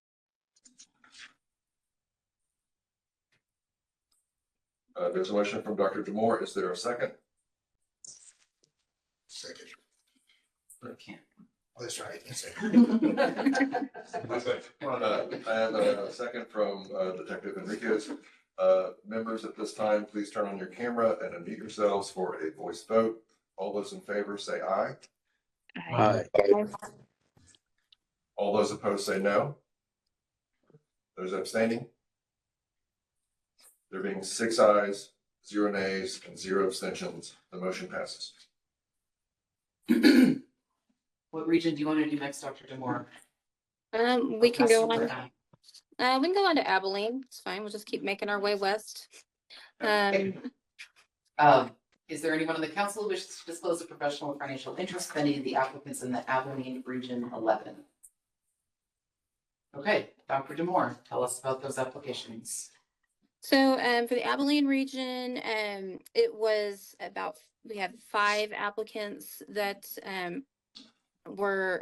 There's a motion from Dr. Demore. Is there a second? Second. Okay. Oh, that's right. That's it. I have a second from Detective Enriquez. Members at this time, please turn on your camera and unmute yourselves for a voice vote. All those in favor say aye. Aye. All those opposed say no. Those abstaining? There being 6 ayes, 0 nays, and 0 abstentions, the motion passes. What region do you want to do next, Dr. Demore? We can go on. on. We can go on to Abilene. It's fine. We'll just keep making our way west. Is there anyone on the council who wishes to disclose a professional or financial interest of any of the applicants in the Abilene Region 11? Okay, Dr. Demore, tell us about those applications. So for the Abilene region, we had 5 applicants that were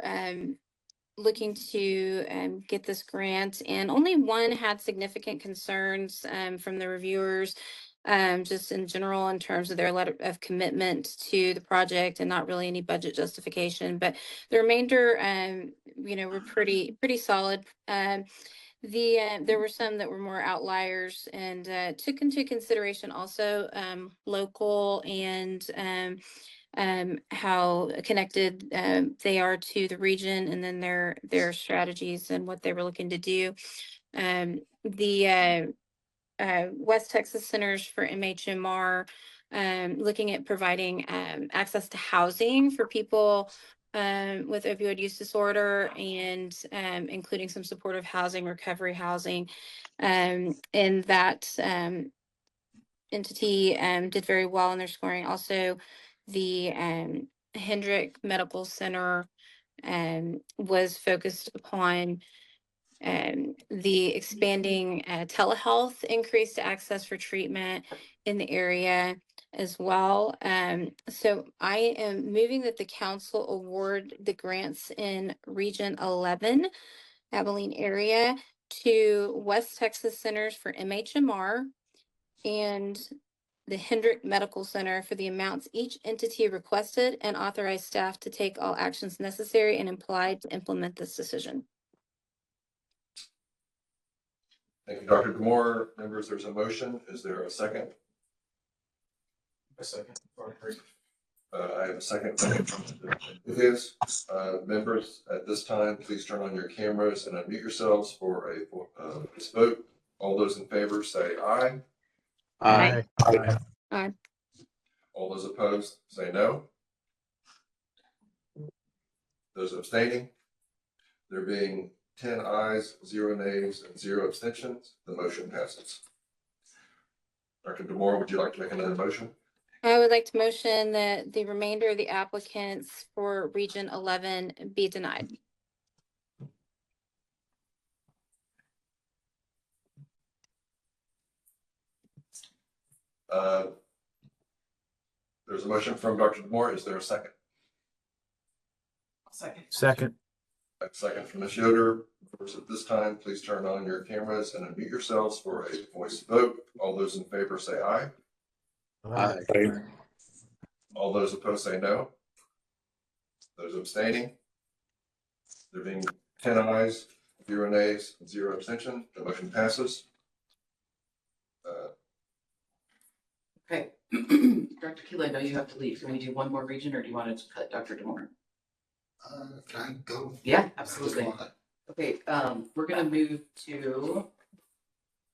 looking to get this grant, and only one had significant concerns from the reviewers, just in general in terms of their letter of commitment to the project and not really any budget justification. But the remainder, were pretty solid. There were some that were more outliers, and took into consideration also local and how connected they are to the region, and then their strategies and what they were looking to do. The West Texas Centers for MHMR, looking at providing access to housing for people with opioid use disorder, and including some supportive housing, recovery housing. And that entity did very well in their scoring. Also, the Hendrick Medical Center was focused upon the expanding telehealth, increased access for treatment in the area as well. So I am moving that the council award the grants in Region 11, Abilene area, to West Texas Centers for MHMR and the Hendrick Medical Center for the amounts each entity requested, and authorize staff to take all actions necessary and implied to implement this decision. Thank you, Dr. Demore. Members, there's a motion. Is there a second? A second. I have a second. It is. Members, at this time, please turn on your cameras and unmute yourselves for a voice vote. All those in favor say aye. Aye. Aye. All those opposed say no. Those abstaining? There being 10 ayes, 0 nays, and 0 abstentions, the motion passes. Dr. Demore, would you like to make another motion? I would like to motion that the remainder of the applicants for Region 11 be denied. There's a motion from Dr. Demore. Is there a second? Second. A second from Ms. Yoder. Members, at this time, please turn on your cameras and unmute yourselves for a voice vote. All those in favor say aye. Aye. All those opposed say no. Those abstaining? There being 10 ayes, 0 nays, and 0 abstention, the motion passes. Okay. Dr. Keeler, I know you have to leave. Can we do one more region, or do you want to cut Dr. Demore? Can I go? Yeah, absolutely. Okay, we're gonna move to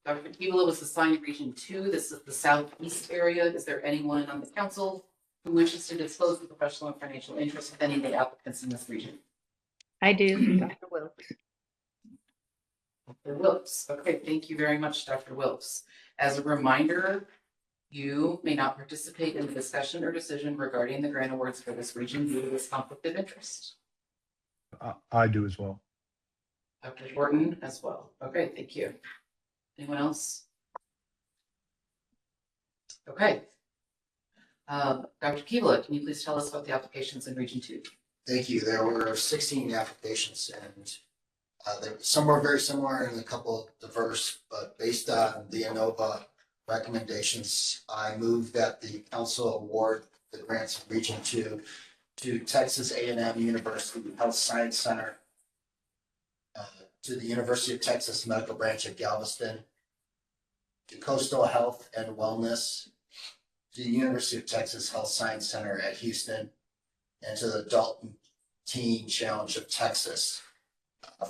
Dr. Keeler was assigned Region 2. This is the southeast area. Is there anyone on the council who wishes to disclose the professional and financial interests of any of the applicants in this region? I do, Dr. Wilkes. Dr. Wilkes. Okay, thank you very much, Dr. Wilkes. As a reminder, you may not participate in the discussion or decision regarding the grant awards for this region due to this conflict of interest. I do as well. Dr. Horton as well. Okay, thank you. Anyone else? Okay. Dr. Keevala, can you please tell us about the applications in Region 2? Thank you. There were 16 applications, and some were very similar and a couple diverse, but based on the ANOVA recommendations, I move that the council award the grants in Region 2 to Texas A&M University Health Science Center, to the University of Texas Medical Branch at Galveston, to Coastal Health and Wellness, to the University of Texas Health Science Center at Houston, and to the Dalton Teen Challenge of Texas,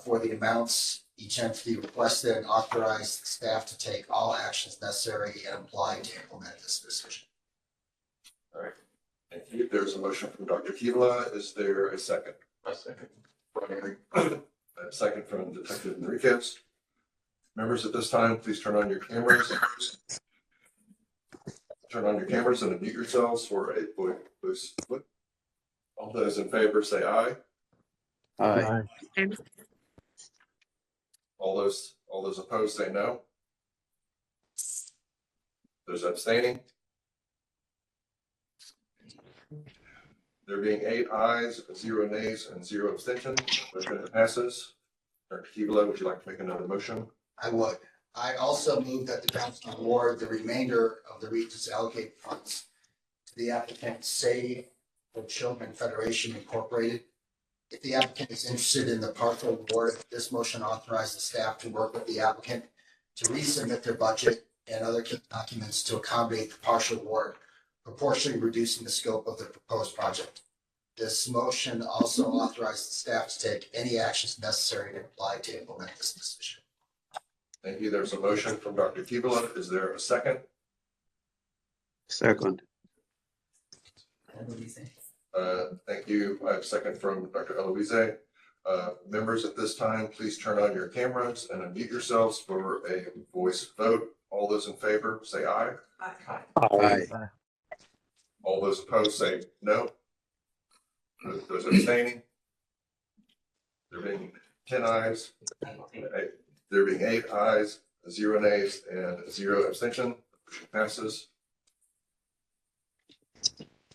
for the amounts each entity requested, and authorize the staff to take all actions necessary and apply to implement this decision. All right, thank you. There's a motion from Dr. Keevala. Is there a second? A second. A second from Detective Enriquez. Members, at this time, please turn on your cameras. Turn on your cameras and unmute yourselves for a voice vote. All those in favor say aye. Aye. All those opposed say no. Those abstaining. There being 8 ayes, 0 nays, and 0 abstentions, motion passes. Dr. Keevala, would you like to make another motion? I would. I also move that the council award the remainder of the region's allocated funds to the applicant Save the Children Federation Incorporated. If the applicant is interested in the partial award, this motion authorizes the staff to work with the applicant to resubmit their budget and other key documents to accommodate the partial award, proportionally reducing the scope of the proposed project. This motion also authorizes the staff to take any actions necessary to apply to implement this decision. Thank you. There's a motion from Dr. Keevala. Is there a second? Second. Thank you. I have a second from Dr. Eloise. Members, at this time, please turn on your cameras and unmute yourselves for a voice vote. All those in favor say aye. Aye. All those opposed say no. Those abstaining. There being 10 ayes, there being 8 ayes, 0 nays, and 0 abstention, motion passes.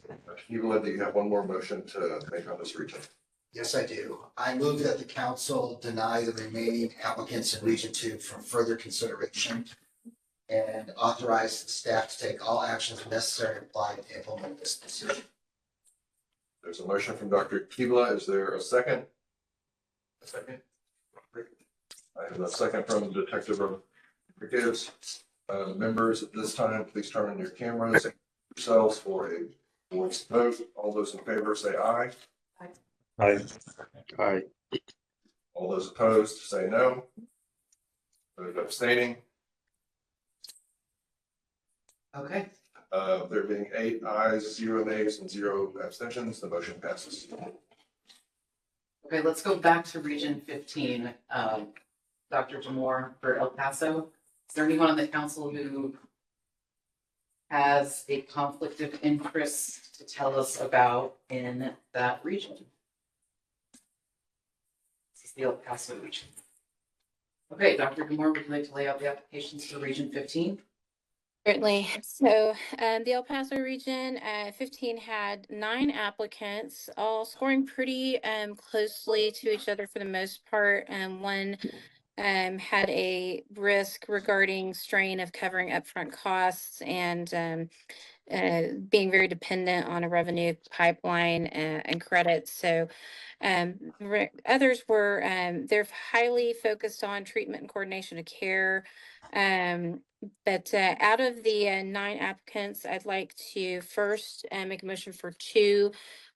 Dr. Keevala, do you have one more motion to make on this region? Yes, I do. I move that the council deny the remaining applicants in Region 2 for further consideration and authorize the staff to take all actions necessary to apply to implement this decision. There's a motion from Dr. Keevala. Is there a second? A second. I have a second from Detective Enriquez. Members, at this time, please turn on your cameras and yourselves for a voice vote. All those in favor say aye. Aye. Aye. All those opposed say no. Those abstaining. Okay. There being 8 ayes, 0 nays, and 0 abstentions, the motion passes. Okay, let's go back to Region 15. Dr. Jamore for El Paso. Is there anyone on the council who has a conflict of interest to tell us about in that region? This is the El Paso region. Okay, Dr. Jamore, would you like to lay out the applications for Region 15? Certainly. So the El Paso region, 15 had 9 applicants, all scoring pretty closely to each other for the most part. One had a risk regarding strain of covering upfront costs and being very dependent on a revenue pipeline and credits. So others were, they're highly focused on treatment and coordination of care. But out of the 9 applicants, I'd like to first make a motion for 2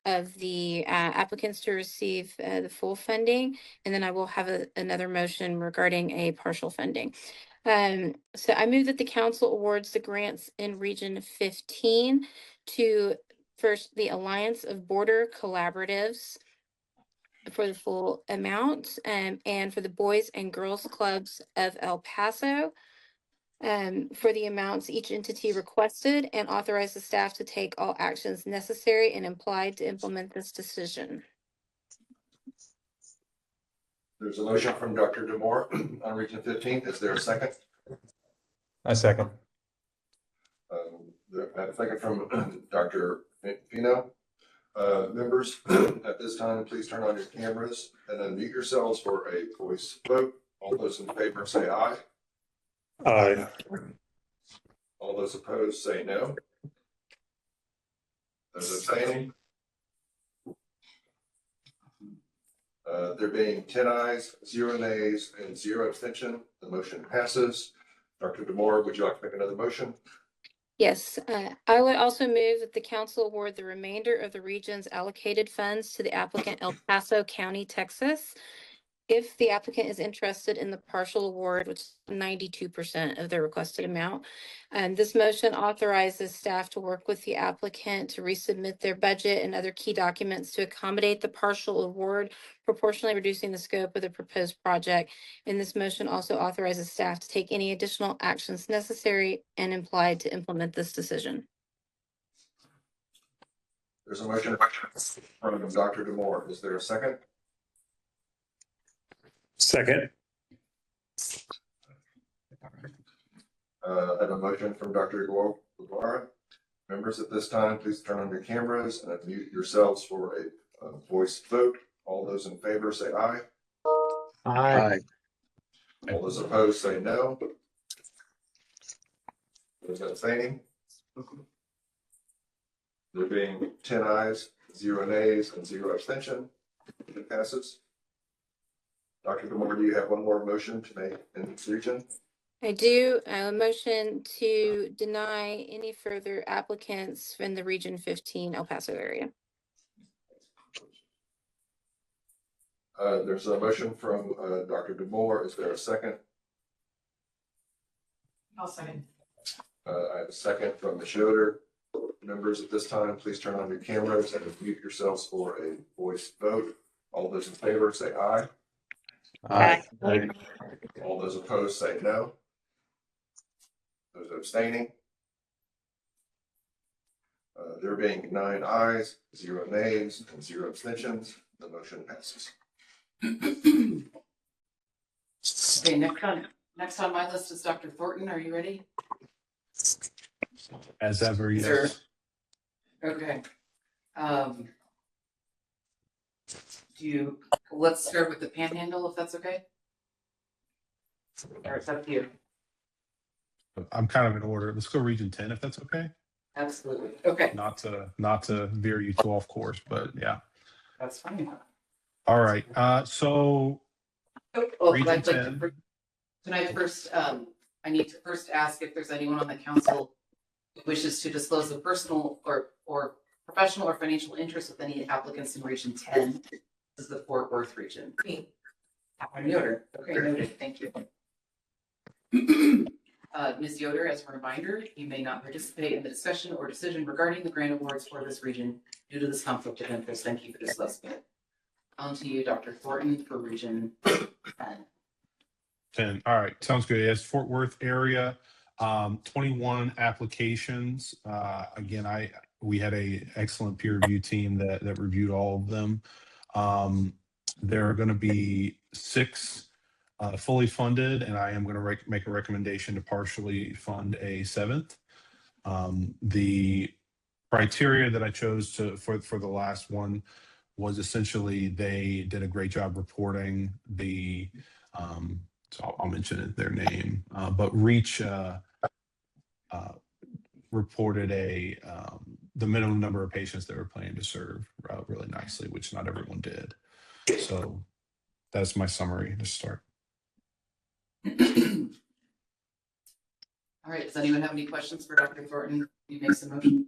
of the applicants to receive the full funding, and then I will have another motion regarding a partial funding. So I move that the council awards the grants in Region 15 to First, the Alliance of Border Collaboratives for the full amount, and for the Boys and Girls Clubs of El Paso, for the amounts each entity requested, and authorize the staff to take all actions necessary and implied to implement this decision. There's a motion from Dr. Demore on Region 15. Is there a second? I second. I have a second from Dr. Fino. Members, at this time, please turn on your cameras and unmute yourselves for a voice vote. All those in favor say aye. Aye. All those opposed say no. Those abstaining. There being 10 ayes, 0 nays, and 0 abstention, the motion passes. Dr. Demore, would you like to make another motion? Yes, I would also move that the council award the remainder of the region's allocated funds to the applicant El Paso County, Texas. If the applicant is interested in the partial award, which is 92% of the requested amount, this motion authorizes staff to work with the applicant to resubmit their budget and other key documents to accommodate the partial award, proportionally reducing the scope of the proposed project. And this motion also authorizes staff to take any additional actions necessary and implied to implement this decision. There's a motion from Dr. Demore. Is there a second? Second. I have a motion from Dr. Guevara. Members, at this time, please turn on your cameras and unmute yourselves for a voice vote. All those in favor say aye. Aye. All those opposed say no. Those abstaining. There being 10 ayes, 0 nays, and 0 abstention, it passes. Dr. Demore, do you have one more motion to make in this region? I do a motion to deny any further applicants in the Region 15 El Paso area. There's a motion from Dr. Demore. Is there a second? I'll second. I have a second from Ms. Yoder. Members, at this time, please turn on your cameras and mute yourselves for a voice vote. All those in favor say aye. Aye. All those opposed say no. Those abstaining. There being 9 ayes, 0 nays, and 0 abstentions, the motion passes. Okay, next on my list is Dr. Thornton. Are you ready? As ever, Sir. yes. Okay. Let's start with the Panhandle, if that's okay? Or it's up to you. I'm kind of in order. Let's go Region 10 if that's okay. Absolutely. Okay, Not to veer you to off course, but yeah. that's fine. All right. So Region I'd like 10. Can I first, I need to first ask if there's anyone on the council who wishes to disclose a personal or professional or financial interest with any applicants in Region 10. This is the Fort Worth region. Me. Yoder. Okay, noted. Thank you. Ms. Yoder, as a reminder, you may not participate in the discussion or decision regarding the grant awards for this region due to this conflict of interest. Thank you for discussing it. On to you, Dr. Thornton, for Region 10. 10. All right. Sounds good. Yes, Fort Worth area, 21 applications. Again, we had a excellent peer review team that reviewed all of them. There are going to be 6 fully funded, and I am going to make a recommendation to partially fund a 7th. The criteria that I chose for the last one was essentially they did a great job reporting the so I'll mention their name, but Reach reported the minimum number of patients they were planning to serve really nicely, which not everyone did. So that's my summary to start. All right, does anyone have any questions for Dr. Thornton? You make some motion.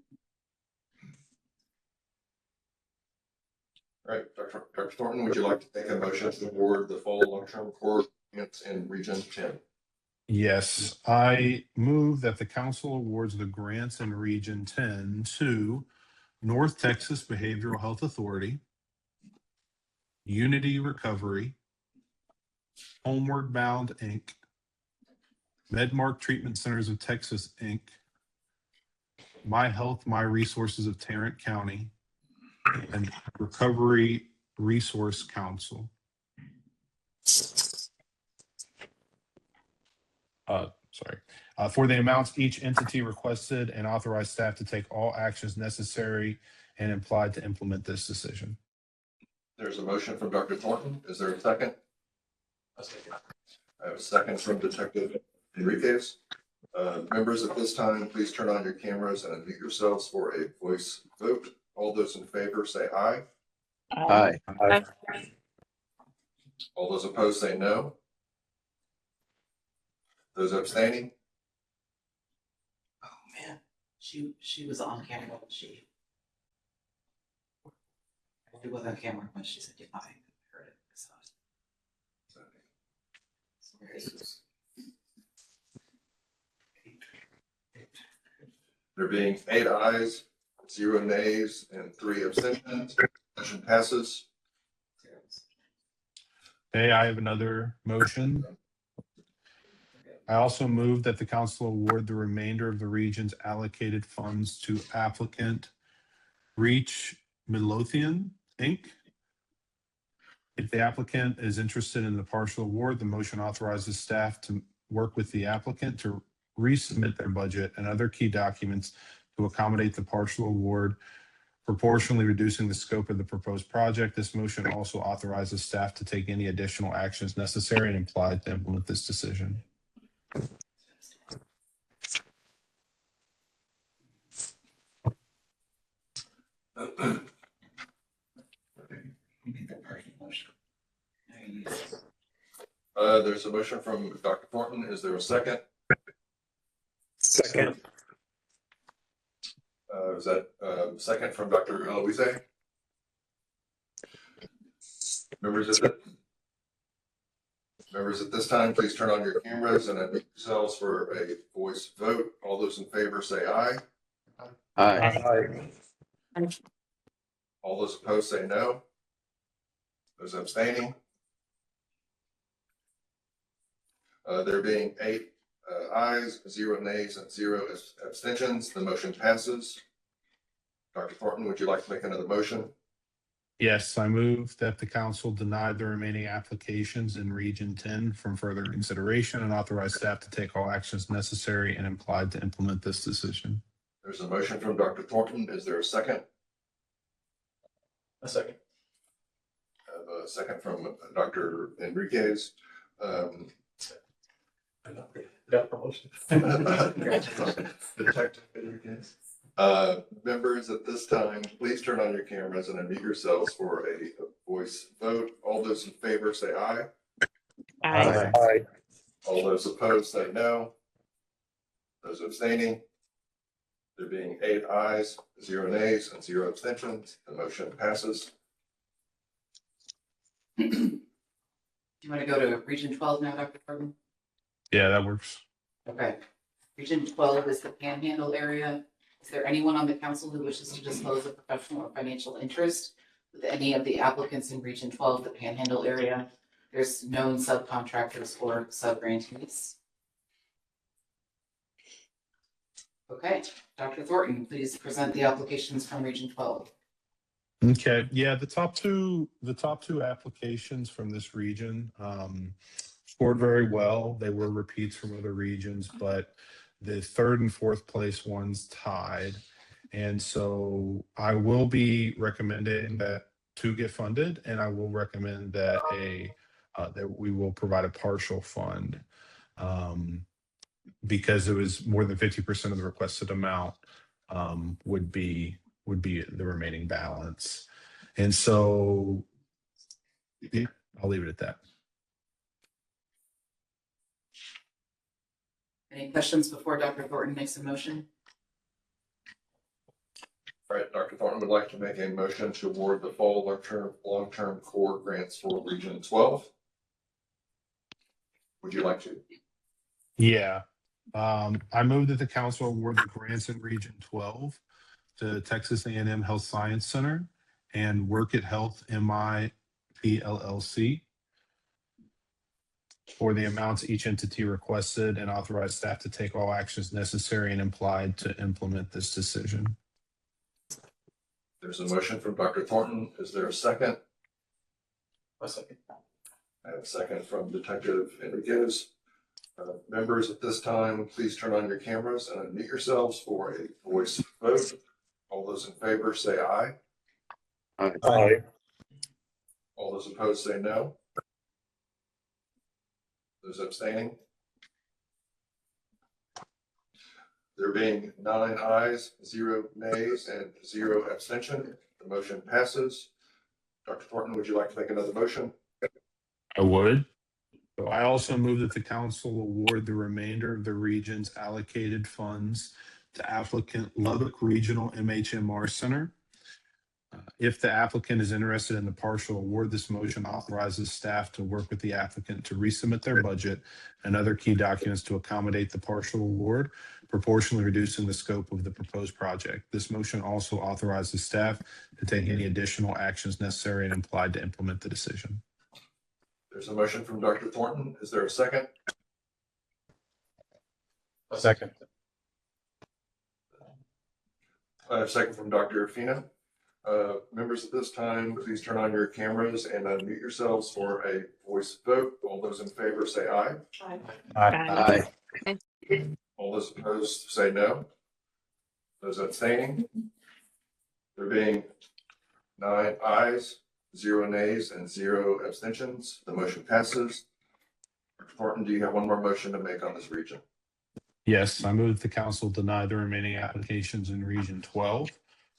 All right, Dr. Thornton, would you like to make a motion to award the full long-term core grants in Region 10? Yes, I move that the council awards the grants in Region 10 to North Texas Behavioral Health Authority, Unity Recovery, Homeward Bound, Inc., MedMark Treatment Centers of Texas, Inc., My Health, My Resources of Tarrant County, and Recovery Resource Council. For the amounts each entity requested, and authorize staff to take all actions necessary and implied to implement this decision. There's a motion from Dr. Thornton. Is there a second? A second. I have a second from Detective Enriquez. Members, at this time, please turn on your cameras and unmute yourselves for a voice vote. All those in favor say aye. Aye. All those opposed say no. Those abstaining? Oh, man, she was on camera, but she was on camera when she said goodbye. I heard it. So. Where is this? There being 8 ayes, 0 nays, and 3 abstentions, motion passes. Okay, I have another motion. I also move that the council award the remainder of the region's allocated funds to applicant Reach Midlothian, Inc. If the applicant is interested in the partial award, the motion authorizes staff to work with the applicant to resubmit their budget and other key documents to accommodate the partial award, proportionally reducing the scope of the proposed project. This motion also authorizes staff to take any additional actions necessary and implied to implement this decision. There's a motion from Dr. Thornton. Is there a second? Second. Is that second from Dr. Eloise? Members at this time, please turn on your cameras and unmute yourselves for a voice vote. All those in favor say aye. Aye. All those opposed say no. Those abstaining? There being 8 ayes, 0 nays, and 0 abstentions, the motion passes. Dr. Thornton, would you like to make another motion? Yes, I move that the council deny the remaining applications in Region 10 from further consideration and authorize staff to take all actions necessary and implied to implement this decision. There's a motion from Dr. Thornton. Is there a second? A second. I have a second from Dr. Enriquez. Got promotion. Detective Enriquez. Members, at this time, please turn on your cameras and unmute yourselves for a voice vote. All those in favor say aye. Aye. All those opposed say no. Those abstaining? There being 8 ayes, 0 nays, and 0 abstentions, the motion passes. Do you want to go to Region 12 now, Dr. Thornton? Yeah, that works. Okay. Region 12 is the Panhandle area. Is there anyone on the council who wishes to disclose a professional or financial interest with any of the applicants in Region 12, the Panhandle area? There's known subcontractors or sub-grantees. Okay, Dr. Thornton, please present the applications from Region 12. Okay, yeah, the top two applications from this region scored very well. They were repeats from other regions, but the 3rd and 4th place ones tied. And so I will be recommending that 2 get funded, and I will recommend that that we will provide a partial fund because it was more than 50% of the requested amount would be the remaining balance. And so yeah, I'll leave it at that. Any questions before Dr. Thornton makes a motion? All right, Dr. Thornton would like to make a motion to award the fall long-term core grants for Region 12. Would you like to? Yeah. I move that the council award the grants in Region 12 to Texas A&M Health Science Center and Work It Health MI PLLC for the amounts each entity requested, and authorize staff to take all actions necessary and implied to implement this decision. There's a motion from Dr. Thornton. Is there a second? A second. I have a second from Detective Enriquez. Members, at this time, please turn on your cameras and unmute yourselves for a voice vote. All those in favor say aye. Aye. All those opposed say no. Those abstaining? There being 9 ayes, 0 nays, and 0 abstention, the motion passes. Dr. Thornton, would you like to make another motion? I would. So I also move that the council award the remainder of the region's allocated funds to applicant Lubbock Regional MHMR Center. If the applicant is interested in the partial award, this motion authorizes staff to work with the applicant to resubmit their budget and other key documents to accommodate the partial award, proportionally reducing the scope of the proposed project. This motion also authorizes staff to take any additional actions necessary and implied to implement the decision. There's a motion from Dr. Thornton. Is there a second? A second. I have a second from Dr. Fina. Members, at this time, please turn on your cameras and unmute yourselves for a voice vote. All those in favor say aye. Aye. All those opposed say no. Those abstaining? There being 9 ayes, 0 nays, and 0 abstentions, the motion passes. Dr. Thornton, do you have one more motion to make on this region? Yes, I move that the council deny the remaining applications in Region 12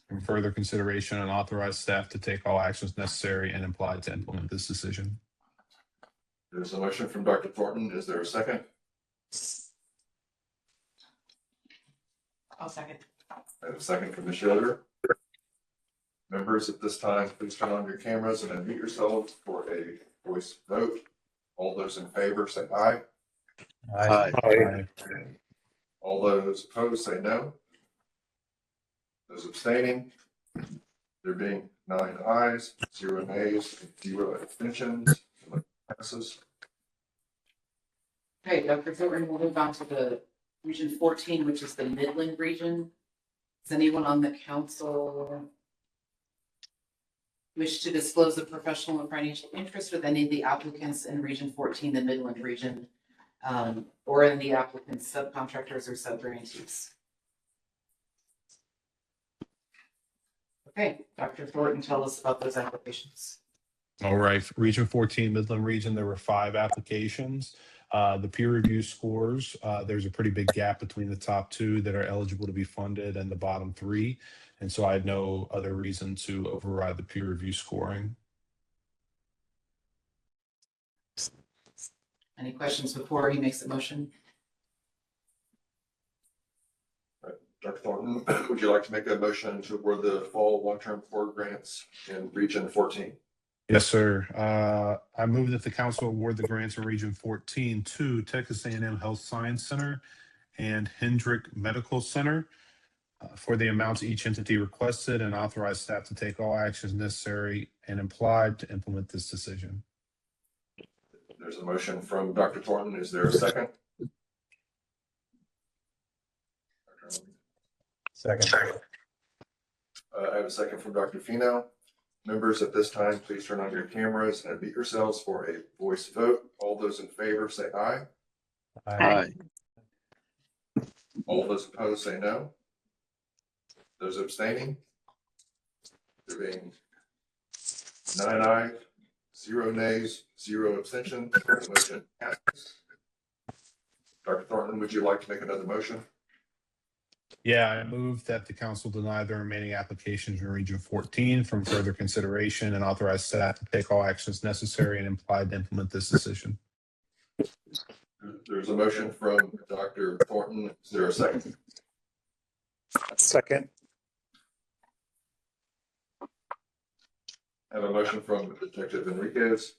from further consideration and authorize staff to take all actions necessary and implied to implement this decision. There's a motion from Dr. Thornton. Is there a second? I'll second. I have a second from Ms. Schroeder. Members, at this time, please turn on your cameras and unmute yourselves for a voice vote. All those in favor say aye. Aye. All those opposed say no. Those abstaining? There being 9 ayes, 0 nays, and 0 abstentions, the motion passes. Okay, Dr. Thornton, we'll move on to the Region 14, which is the Midland region. Does anyone on the council wish to disclose a professional and financial interest with any of the applicants in Region 14, the Midland region, or in the applicant's subcontractors or sub-grantees? Okay, Dr. Thornton, tell us about those applications. All right, Region 14, Midland region, there were 5 applications. The peer review scores, there's a pretty big gap between the top 2 that are eligible to be funded and the bottom 3. And so I had no other reason to override the peer review scoring. Any questions before he makes the motion? Dr. Thornton, would you like to make a motion to award the fall long-term core grants in Region 14? Yes, sir. I move that the council award the grants in Region 14 to Texas A&M Health Science Center and Hendrick Medical Center for the amounts each entity requested, and authorize staff to take all actions necessary and implied to implement this decision. There's a motion from Dr. Thornton. Is there a second? Second. I have a second from Dr. Fino. Members, at this time, please turn on your cameras and unmute yourselves for a voice vote. All those in favor say aye. Aye. All those opposed say no. Those abstaining? There being 9 ayes, 0 nays, 0 abstentions, the motion passes. Dr. Thornton, would you like to make another motion? Yeah, I move that the council deny the remaining applications in Region 14 from further consideration and authorize staff to take all actions necessary and implied to implement this decision. There's a motion from Dr. Thornton. Is there a second? Second. I have a motion from Detective Enriquez.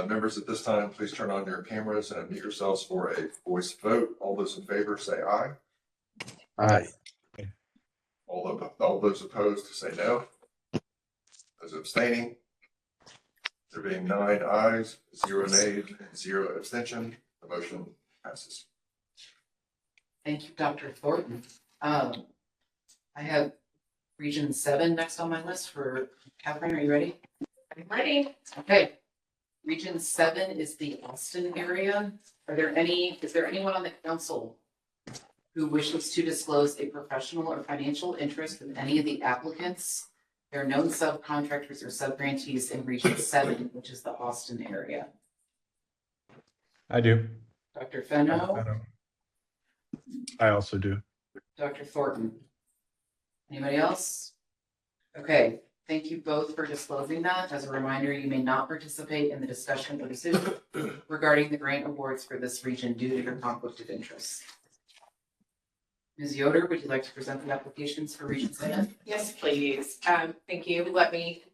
Members, at this time, please turn on your cameras and unmute yourselves for a voice vote. All those in favor say aye. Aye. All All those opposed say no. Those abstaining. There being 9 ayes, 0 nays, and 0 abstention, the motion passes. Thank you, Dr. Thornton. I have Region 7 next on my list for Catherine. Are you ready? I'm ready. Okay. Region 7 is the Austin area. Is there anyone on the council who wishes to disclose a professional or financial interest in any of the applicants? There are known subcontractors or subgrantees in Region 7, which is the Austin area. I do. Dr. Fenno, I also do. Dr. Thornton. Anybody else? Okay, thank you both for disclosing that. As a reminder, you may not participate in the discussion or decision regarding the grant awards for this region due to your conflict of interest. Ms. Yoder, would you like to present the applications for Region 7? Yes, please. Thank you.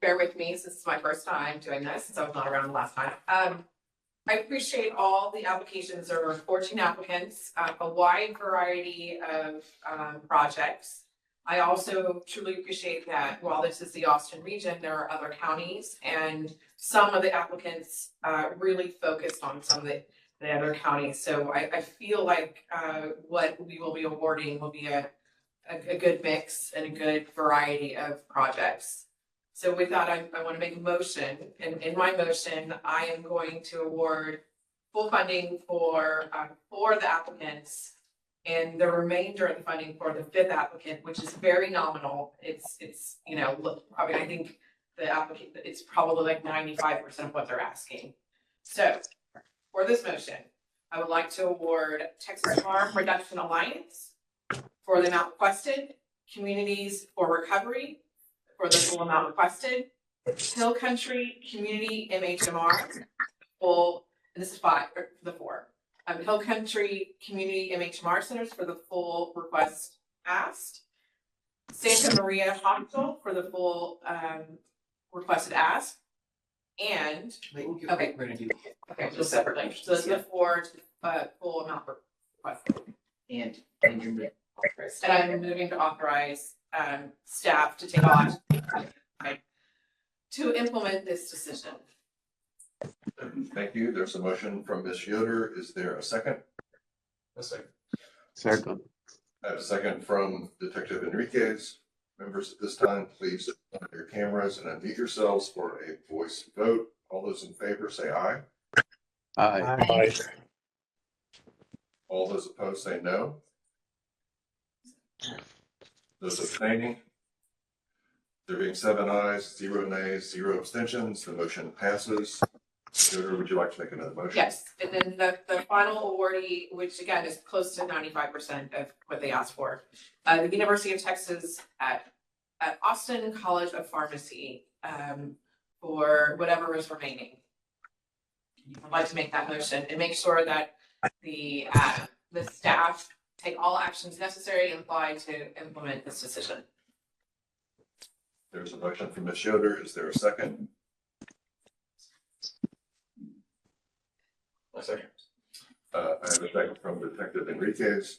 Bear with me since it's my first time doing this, since I was not around the last time. I appreciate all the applications. There were 14 applicants, a wide variety of projects. I also truly appreciate that while this is the Austin region, there are other counties, and some of the applicants really focused on some of the other counties. So I feel like what we will be awarding will be a good mix and a good variety of projects. So with that, I want to make a motion, and in my motion, I am going to award full funding for the applicants, and the remainder of the funding for the 5th applicant, which is very nominal. It's probably, I think the applicant, it's probably like 95% of what they're asking. So for this motion, I would like to award Texas Harm Reduction Alliance for the amount requested, Communities for Recovery for the full amount requested, Hill Country Community MHMR, full, and this is 4. Hill Country Community MHMR Centers for the full request asked, Santa Maria Hospital for the full requested ask, and Okay, we're gonna do just separately. So those are the 4 full amount requested. and you're And I'm moving to authorize staff to take on to implement this decision. Thank you. There's a motion from Ms. Yoder. Is there a second? A second. Second. I have a second from Detective Enriquez. Members, at this time, please turn on your cameras and unmute yourselves for a voice vote. All those in favor say aye. Aye. All those opposed say no. Those abstaining. There being 7 ayes, 0 nays, 0 abstentions, the motion passes. Yoder, would you like to make another motion? Yes, and then the final awardee, which again is close to 95% of what they asked for, the University of Texas at Austin College of Pharmacy, for whatever is remaining. I'd like to make that motion and make sure that the staff take all actions necessary and apply to implement this decision. There's a motion from Ms. Yoder. Is there a second? A second. I have a second from Detective Enriquez.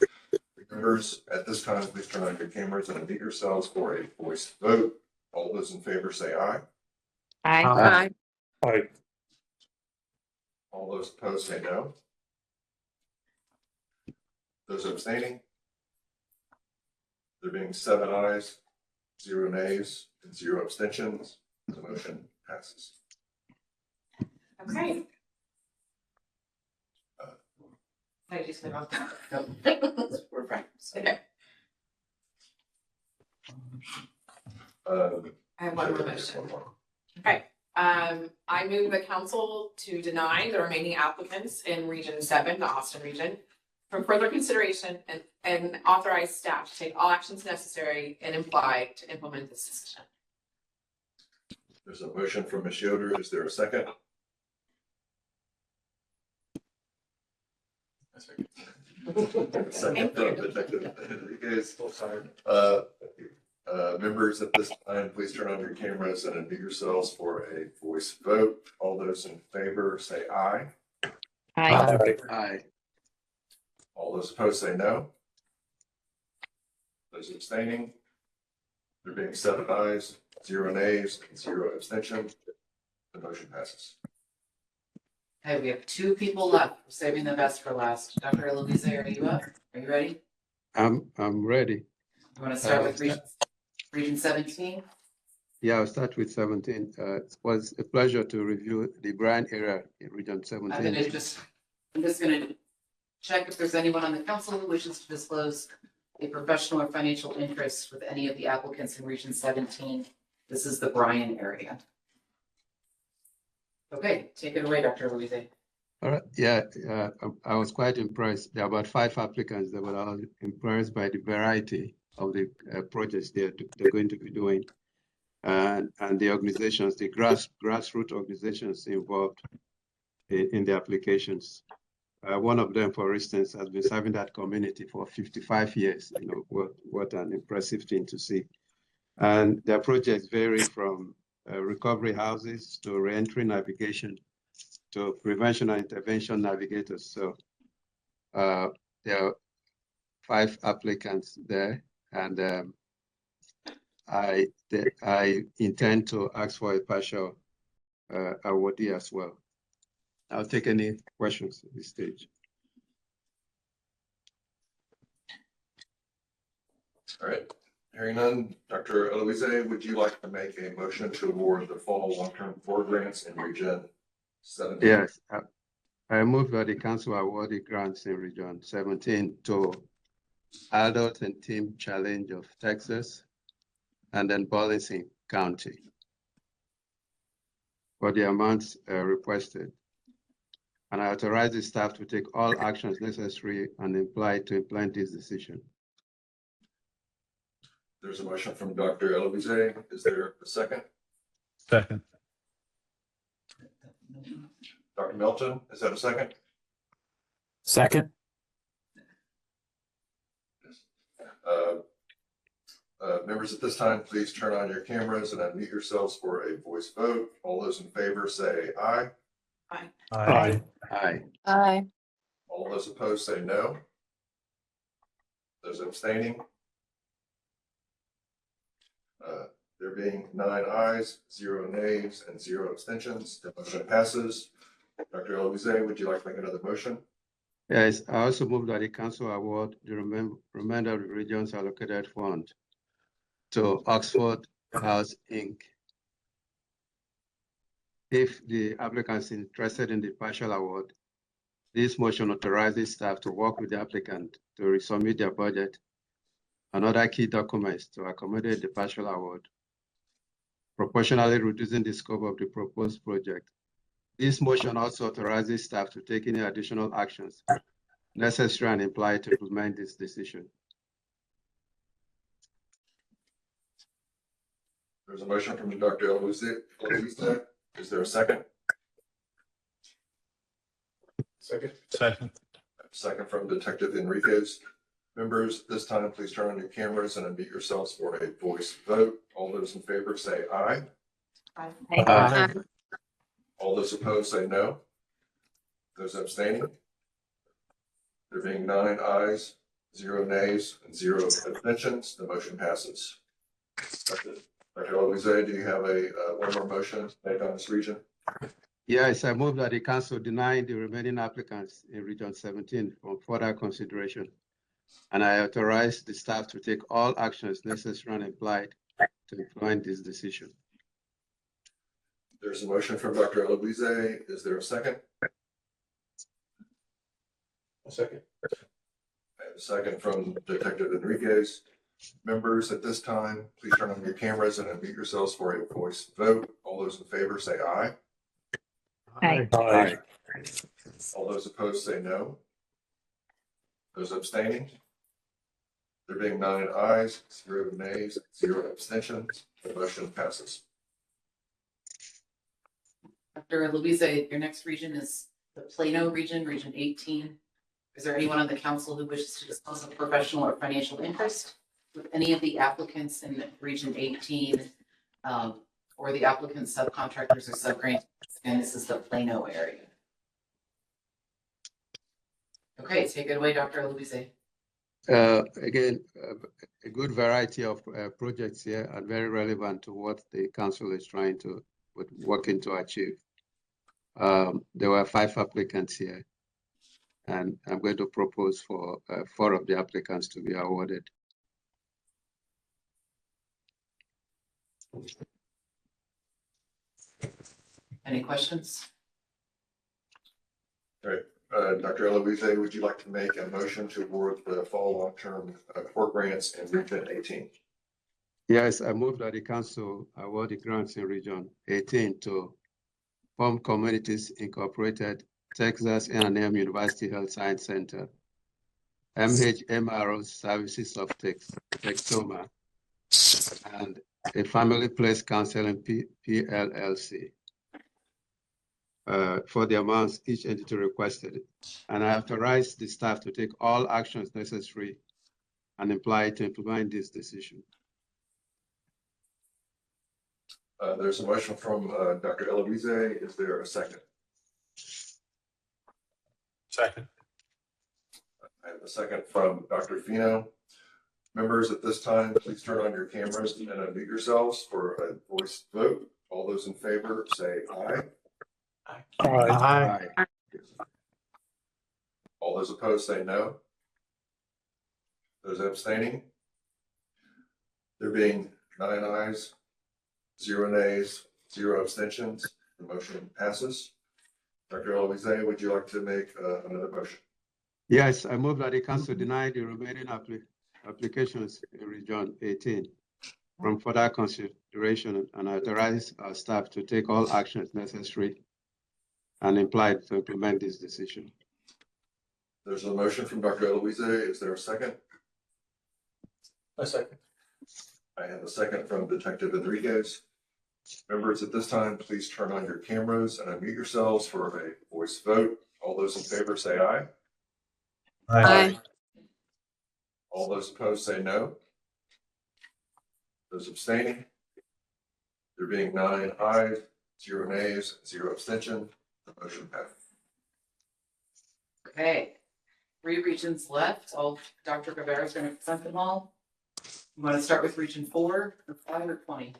Members, at this time, please turn on your cameras and unmute yourselves for a voice vote. All those in favor say aye. Aye. Aye. All those opposed say no. Those abstaining. There being 7 ayes, 0 nays, and 0 abstentions, the motion passes. Okay. I just went off. we're friends. Okay. I have one more motion. Okay, I move the council to deny the remaining applicants in Region 7, the Austin region, for further consideration and authorize staff to take all actions necessary and apply to implement this decision. There's a motion from Ms. Yoder. Is there a second? A second. Second from Detective Enriquez. Members, at this time, please turn on your cameras and unmute yourselves for a voice vote. All those in favor say aye. Aye. Aye. All those opposed say no. Those abstaining. There being 7 ayes, 0 nays, and 0 abstentions, the motion passes. Okay, we have 2 people left. We're saving the best for last. Dr. Eloise, are you up? Are you ready? I'm ready. You want to start with start- region 17? Yeah, I'll start with 17. It was a pleasure to review the Bryan area in Region I'm 17. just gonna check if there's anyone on the council who wishes to disclose a professional or financial interest with any of the applicants in region 17. This is the Bryan area. Okay, take it away, Dr. Louise. All right, yeah, I was quite impressed. There are about 5 applicants that were all impressed by the variety of the projects they're going to be doing. And the organizations, the grassroots organizations involved in the applications. One of them, for instance, has been serving that community for 55 years. You know, what an impressive thing to see. And their projects vary from recovery houses to reentry navigation to prevention and intervention navigators. So there are 5 applicants there, and I intend to ask for a partial awardee as well. I'll take any questions at this stage. All right, hearing none, Dr. Eloise, would you like to make a motion to award the fall long-term core grants in region 17? Yes, I move that the council award the grants in region 17 to Adult and Team Challenge of Texas and then Burlington County for the amounts requested. And I authorize the staff to take all actions necessary and implied to implement this decision. There's a motion from Dr. Eloise. Is there a second? Second. Dr. Melton, is that a second? Second. Members, at this time, please turn on your cameras and unmute yourselves for a voice vote. All those in favor say aye. Aye. Aye. Aye. All those opposed say no. Those abstaining? There being 9 ayes, 0 nays, and 0 abstentions, the motion passes. Dr. Eloise, would you like to make another motion? Yes, I also move that the council award the remainder of the region's allocated fund to Oxford House Inc. If the applicant is interested in the partial award, this motion authorizes staff to work with the applicant to resubmit their budget and other key documents to accommodate the partial award, proportionally reducing the scope of the proposed project. This motion also authorizes staff to take any additional actions necessary and implied to implement this decision. There's a motion from Dr. Eloise. Is there a second? Second. Second from Detective Enriquez. Members, this time, please turn on your cameras and unmute yourselves for a voice vote. All those in favor say aye. Aye. All those opposed say no. Those abstaining? There being 9 ayes, 0 nays, and 0 abstentions, the motion passes. Dr. Eloise, do you have one more motion to make on this region? Yes, I move that the council deny the remaining applicants in Region 17 for further consideration. And I authorize the staff to take all actions necessary and implied to implement this decision. There's a motion from Dr. Eloise. Is there a second? A second. I have a second from Detective Enriquez. Members, at this time, please turn on your cameras and unmute yourselves for a voice vote. All those in favor say aye. Aye. Aye. All those opposed say no. Those abstaining? There being 9 ayes, 0 nays, 0 abstentions, the motion passes. Dr. Louise, your next region is the Plano region, region 18. Is there anyone on the council who wishes to disclose a professional or financial interest with any of the applicants in region 18 or the applicants, subcontractors, or subgrants? And this is the Plano area. Okay, take it away, Dr. Louise. Again, a good variety of projects here and very relevant to what the council is trying to, working to achieve. There were 5 applicants here, and I'm going to propose for 4 of the applicants to be awarded. Any questions? All right, Dr. Eloise, would you like to make a motion to award the fall long-term core grants in Region 18? Yes, I move that the council award the grants in Region 18 to Palm Communities Incorporated, Texas A&M University Health Science Center, MHMRO Services of Texoma, and a Family Place Counseling PLLC for the amounts each entity requested. And I authorize the staff to take all actions necessary and imply to implement this decision. There's a motion from Dr. Eloise. Is there a second? Second. I have a second from Dr. Fino. Members, at this time, please turn on your cameras and unmute yourselves for a voice vote. All those in favor say aye. Aye. Aye. All those opposed say no. Those abstaining? There being 9 ayes, 0 nays, 0 abstentions, the motion passes. Dr. Eloise, would you like to make another motion? Yes, I move that the council deny the remaining applications in Region 18 from further consideration and authorize our staff to take all actions necessary and implied to implement this decision. There's a motion from Dr. Eloise. Is there a second? A second. I have a second from Detective Enriquez. Members, at this time, please turn on your cameras and unmute yourselves for a voice vote. All those in favor say aye. Aye. All those opposed say no. Those abstaining? There being 9 ayes, 0 nays, 0 abstention, the motion passes. Okay, 3 regions left. Dr. Rivera is going to present them all. You want to start with Region 4, or 5, or 20?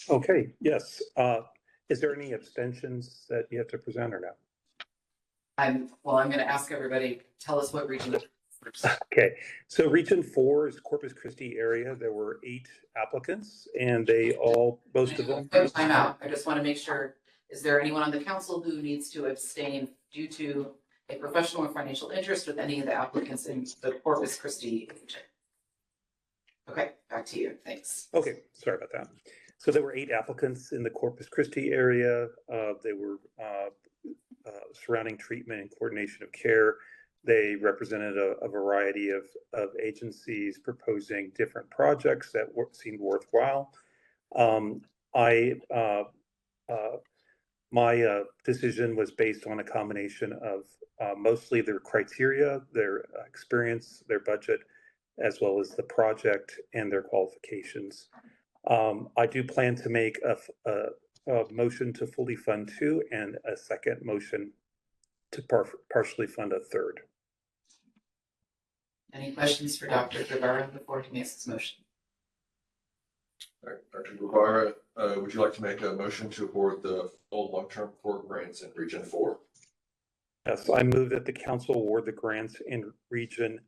Okay, yes. Is there any abstentions that you have to present or no? I'm going to ask everybody, tell us what region. Okay, so Region 4 is Corpus Christi area. There were 8 applicants and most of them. Time out. I just want to make sure, is there anyone on the council who needs to abstain due to a professional or financial interest with any of the applicants in the Corpus Christi region? Okay, back to you. Thanks. Okay, sorry about that. So there were 8 applicants in the Corpus Christi area. They were surrounding treatment and coordination of care. They represented a variety of agencies proposing different projects that seemed worthwhile. My decision was based on a combination of mostly their criteria, their experience, their budget, as well as the project and their qualifications. I do plan to make a motion to fully fund 2 and a second motion to partially fund a third. Any questions for Dr. Guevara before he makes his motion? All right, Dr. Guevara, would you like to make a motion to award the full long-term core grants in Region 4? Yes, I move that the council award the grants in Region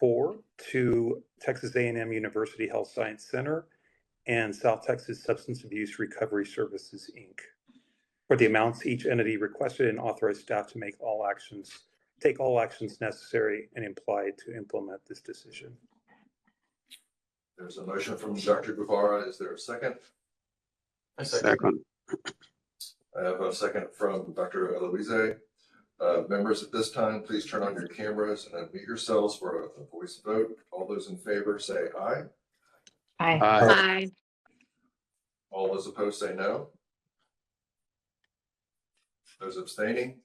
4 to Texas A&M University Health Science Center and South Texas Substance Abuse Recovery Services, Inc. for the amounts each entity requested and authorize staff to take all actions necessary and implied to implement this decision. There's a motion from Dr. Guevara. Is there a second? A second. I have a second from Dr. Eloise. Members, at this time, please turn on your cameras and unmute yourselves for a voice vote. All those in favor say aye. Aye. Aye. All those opposed say no. Those abstaining?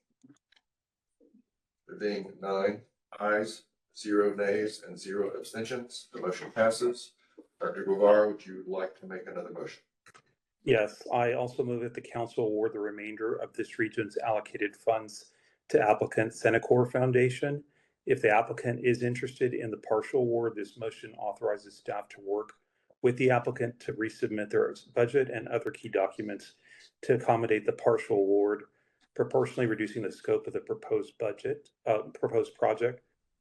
There being 9 ayes, 0 nays, and 0 abstentions, the motion passes. Dr. Guevara, would you like to make another motion? Yes, I also move that the council award the remainder of this region's allocated funds to applicant Senecor Foundation If the applicant is interested in the partial award, this motion authorizes staff to work with the applicant to resubmit their budget and other key documents to accommodate the partial award, proportionally reducing the scope of the proposed project.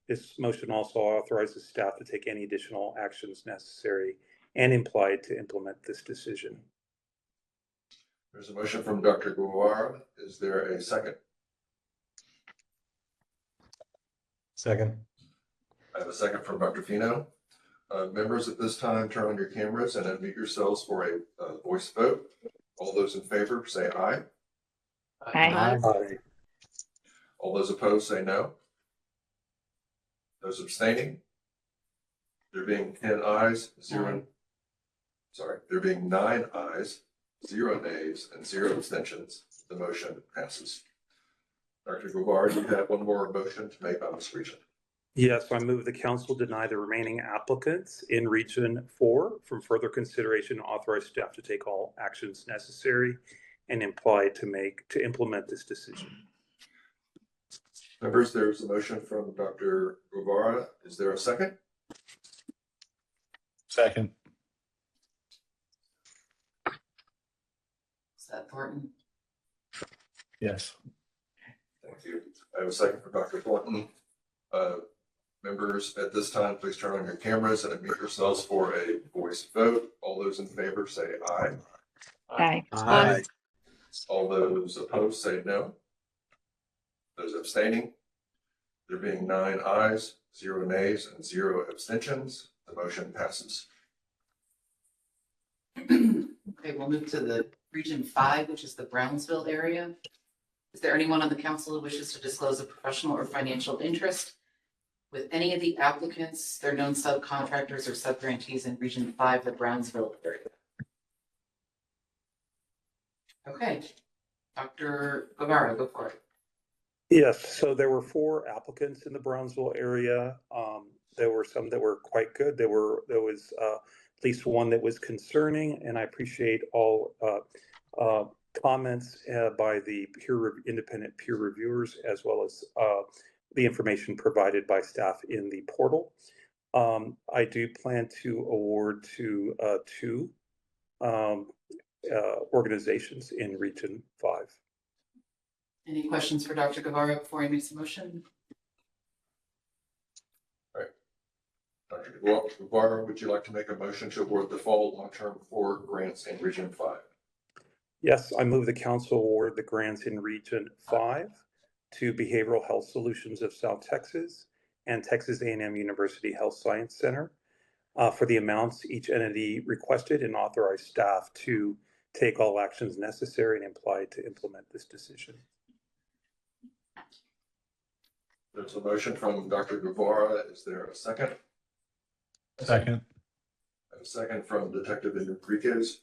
This motion also authorizes staff to take any additional actions necessary and implied to implement this decision. There's a motion from Dr. Guevara. Is there a second? Second. I have a second from Dr. Fino. Members, at this time, turn on your cameras and unmute yourselves for a voice vote. All those in favor say aye. Aye. Aye. All those opposed say no. Those abstaining? There being 10 ayes, there being 9 ayes, 0 nays, and 0 abstentions, the motion passes. Dr. Guevara, you have one more motion to make on this region. Yes, I move the council deny the remaining applicants in Region 4 from further consideration and authorize staff to take all actions necessary and implied to implement this decision. Members, there's a motion from Dr. Guevara. Is there a second? Second. Is that Thornton? Yes. Thank you. I have a second for Dr. Thornton. Members, at this time, please turn on your cameras and unmute yourselves for a voice vote. All those in favor say aye. Aye. Aye. All those opposed say no. Those abstaining? There being 9 ayes, 0 nays, and 0 abstentions, the motion passes. Okay, we'll move to the Region 5, which is the Brownsville area. Is there anyone on the council who wishes to disclose a professional or financial interest with any of the applicants, their known subcontractors or subgrantees in Region 5, the Brownsville area? Okay, Dr. Guevara, go for it. Yes, so there were 4 applicants in the Brownsville area. There were some that were quite good. There was at least one that was concerning, and I appreciate all comments by the independent peer reviewers, as well as the information provided by staff in the portal. I do plan to award to 2 organizations in Region 5. Any questions for Dr. Guevara before he makes a motion? All right. Dr. Guevara, would you like to make a motion to award the fall long-term core grants in Region 5? Yes, I move the council award the grants in Region 5 to Behavioral Health Solutions of South Texas and Texas A&M University Health Science Center for the amounts each entity requested, and authorize staff to take all actions necessary and implied to implement this decision. There's a motion from Dr. Guevara. Is there a second? Second. A second from Detective Enriquez.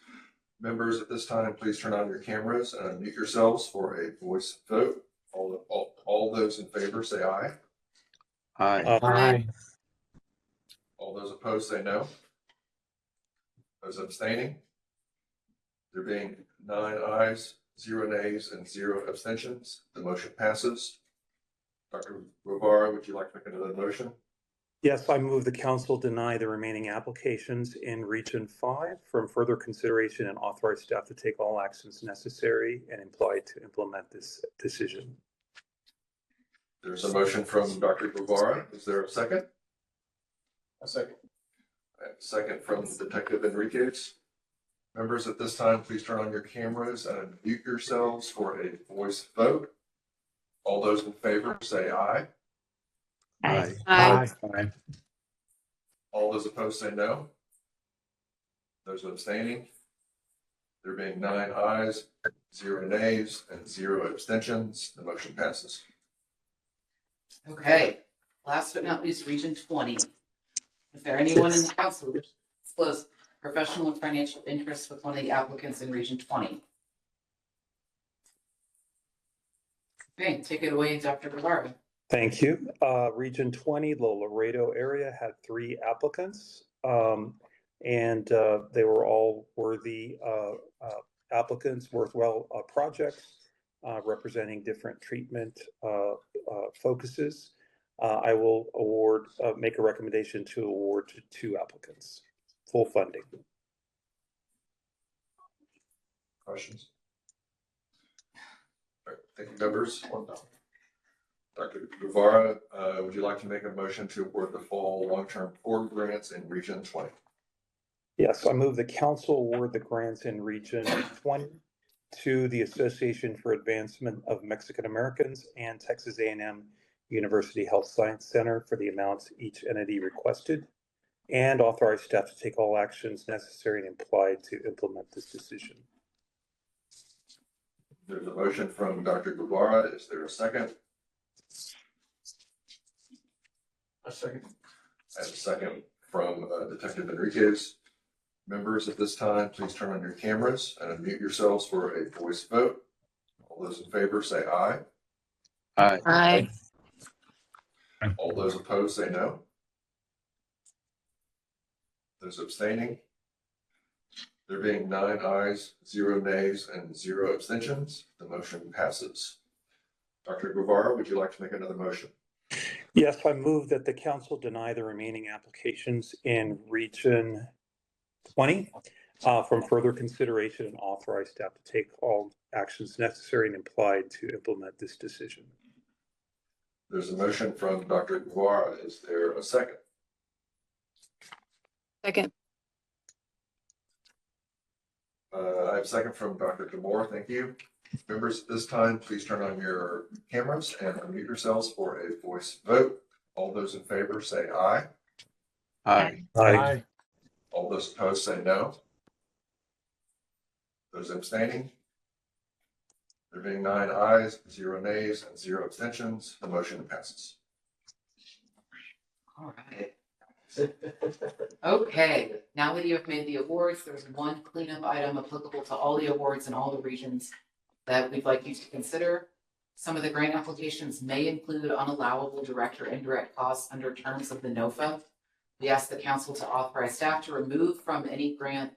Members, at this time, please turn on your cameras and unmute yourselves for a voice vote. All those in favor say aye. Aye. Aye. All those opposed say no. Those abstaining? There being 9 ayes, 0 nays, and 0 abstentions, the motion passes. Dr. Guevara, would you like to make another motion? Yes, I move the council deny the remaining applications in Region 5 from further consideration and authorize staff to take all actions necessary and implied to implement this decision. There's a motion from Dr. Guevara. Is there a second? A second. A second from Detective Enriquez. Members, at this time, please turn on your cameras and unmute yourselves for a voice vote. All those in favor say aye. Aye. Aye. All those opposed say no. Those abstaining? There being 9 ayes, 0 nays, and 0 abstentions, the motion passes. Okay, last but not least, Region 20. Is there anyone in the council who wishes to disclose professional and financial interests with one of the applicants in Region 20? Okay, take it away, Dr. Guevara. Thank you. Region 20, the Laredo area, had 3 applicants, and they were all worthy applicants, worthwhile projects representing different treatment focuses. I will make a recommendation to award to 2 applicants, full funding. Questions? All right, thank you, members. Dr. Guevara, would you like to make a motion to award the fall long-term core grants in Region 20? Yes, I move the council award the grants in Region 20 to the Association for Advancement of Mexican Americans and Texas A&M University Health Science Center for the amounts each entity requested, and authorize staff to take all actions necessary and implied to implement this decision. There's a motion from Dr. Guevara. Is there a second? A second. I have a second from Detective Enriquez. Members, at this time, please turn on your cameras and unmute yourselves for a voice vote. All those in favor say aye. Aye. Aye. All those opposed say no. Those abstaining? There being 9 ayes, 0 nays, and 0 abstentions, the motion passes. Dr. Guevara, would you like to make another motion? Yes, I move that the council deny the remaining applications in Region 20 from further consideration and authorize staff to take all actions necessary and implied to implement this decision. There's a motion from Dr. Guevara. Is there a second? Second. I have a second from Dr. Demore. Thank you. Members, at this time, please turn on your cameras and unmute yourselves for a voice vote. All those in favor say aye. Aye. Aye. All those opposed say no. Those abstaining? There being 9 ayes, 0 nays, and 0 abstentions, the motion passes. All right. Okay, now that you have made the awards, there's one cleanup item applicable to all the awards in all the regions that we'd like you to consider. Some of the grant applications may include unallowable direct or indirect costs under terms of the NOFA. We ask the council to authorize staff to remove from a grant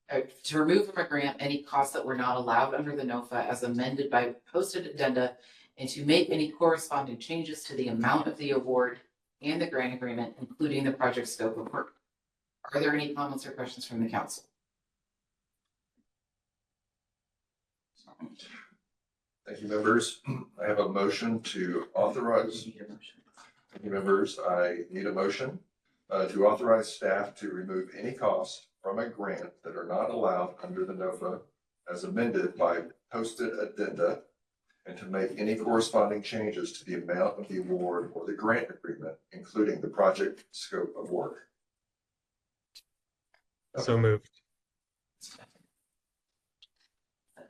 any costs that were not allowed under the NOFA as amended by posted addenda, and to make any corresponding changes to the amount of the award and the grant agreement, including the project scope of work. Are there any comments or questions from the council? Thank you, members. I have a motion to authorize. Thank you, members. I need a motion to authorize staff to remove any costs from a grant that are not allowed under the NOFA as amended by posted addenda, and to make any corresponding changes to the amount of the award or the grant agreement, including the project scope of work. So moved.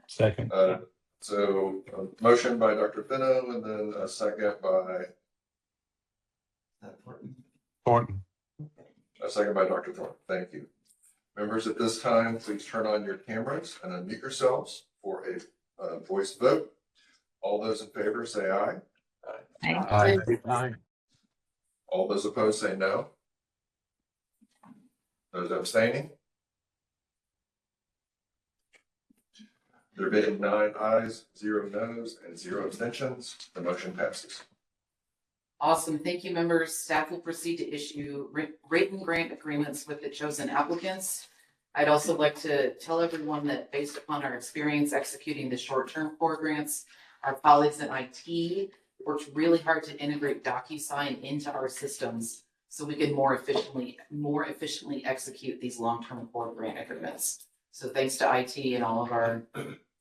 Second. So a motion by Dr. Fino and then a second by Thornton. a second by Dr. Thornton. Thank you. Members, at this time, please turn on your cameras and unmute yourselves for a voice vote. All those in favor say aye. Aye. Aye. All those opposed say no. Those abstaining? There being 9 ayes, 0 noes, and 0 abstentions, the motion passes. Awesome. Thank you, members. Staff will proceed to issue written grant agreements with the chosen applicants. I'd also like to tell everyone that based upon our experience executing the short-term core grants, our colleagues in IT worked really hard to integrate DocuSign into our systems so we can more efficiently execute these long-term core grant agreements. So thanks to IT and all of our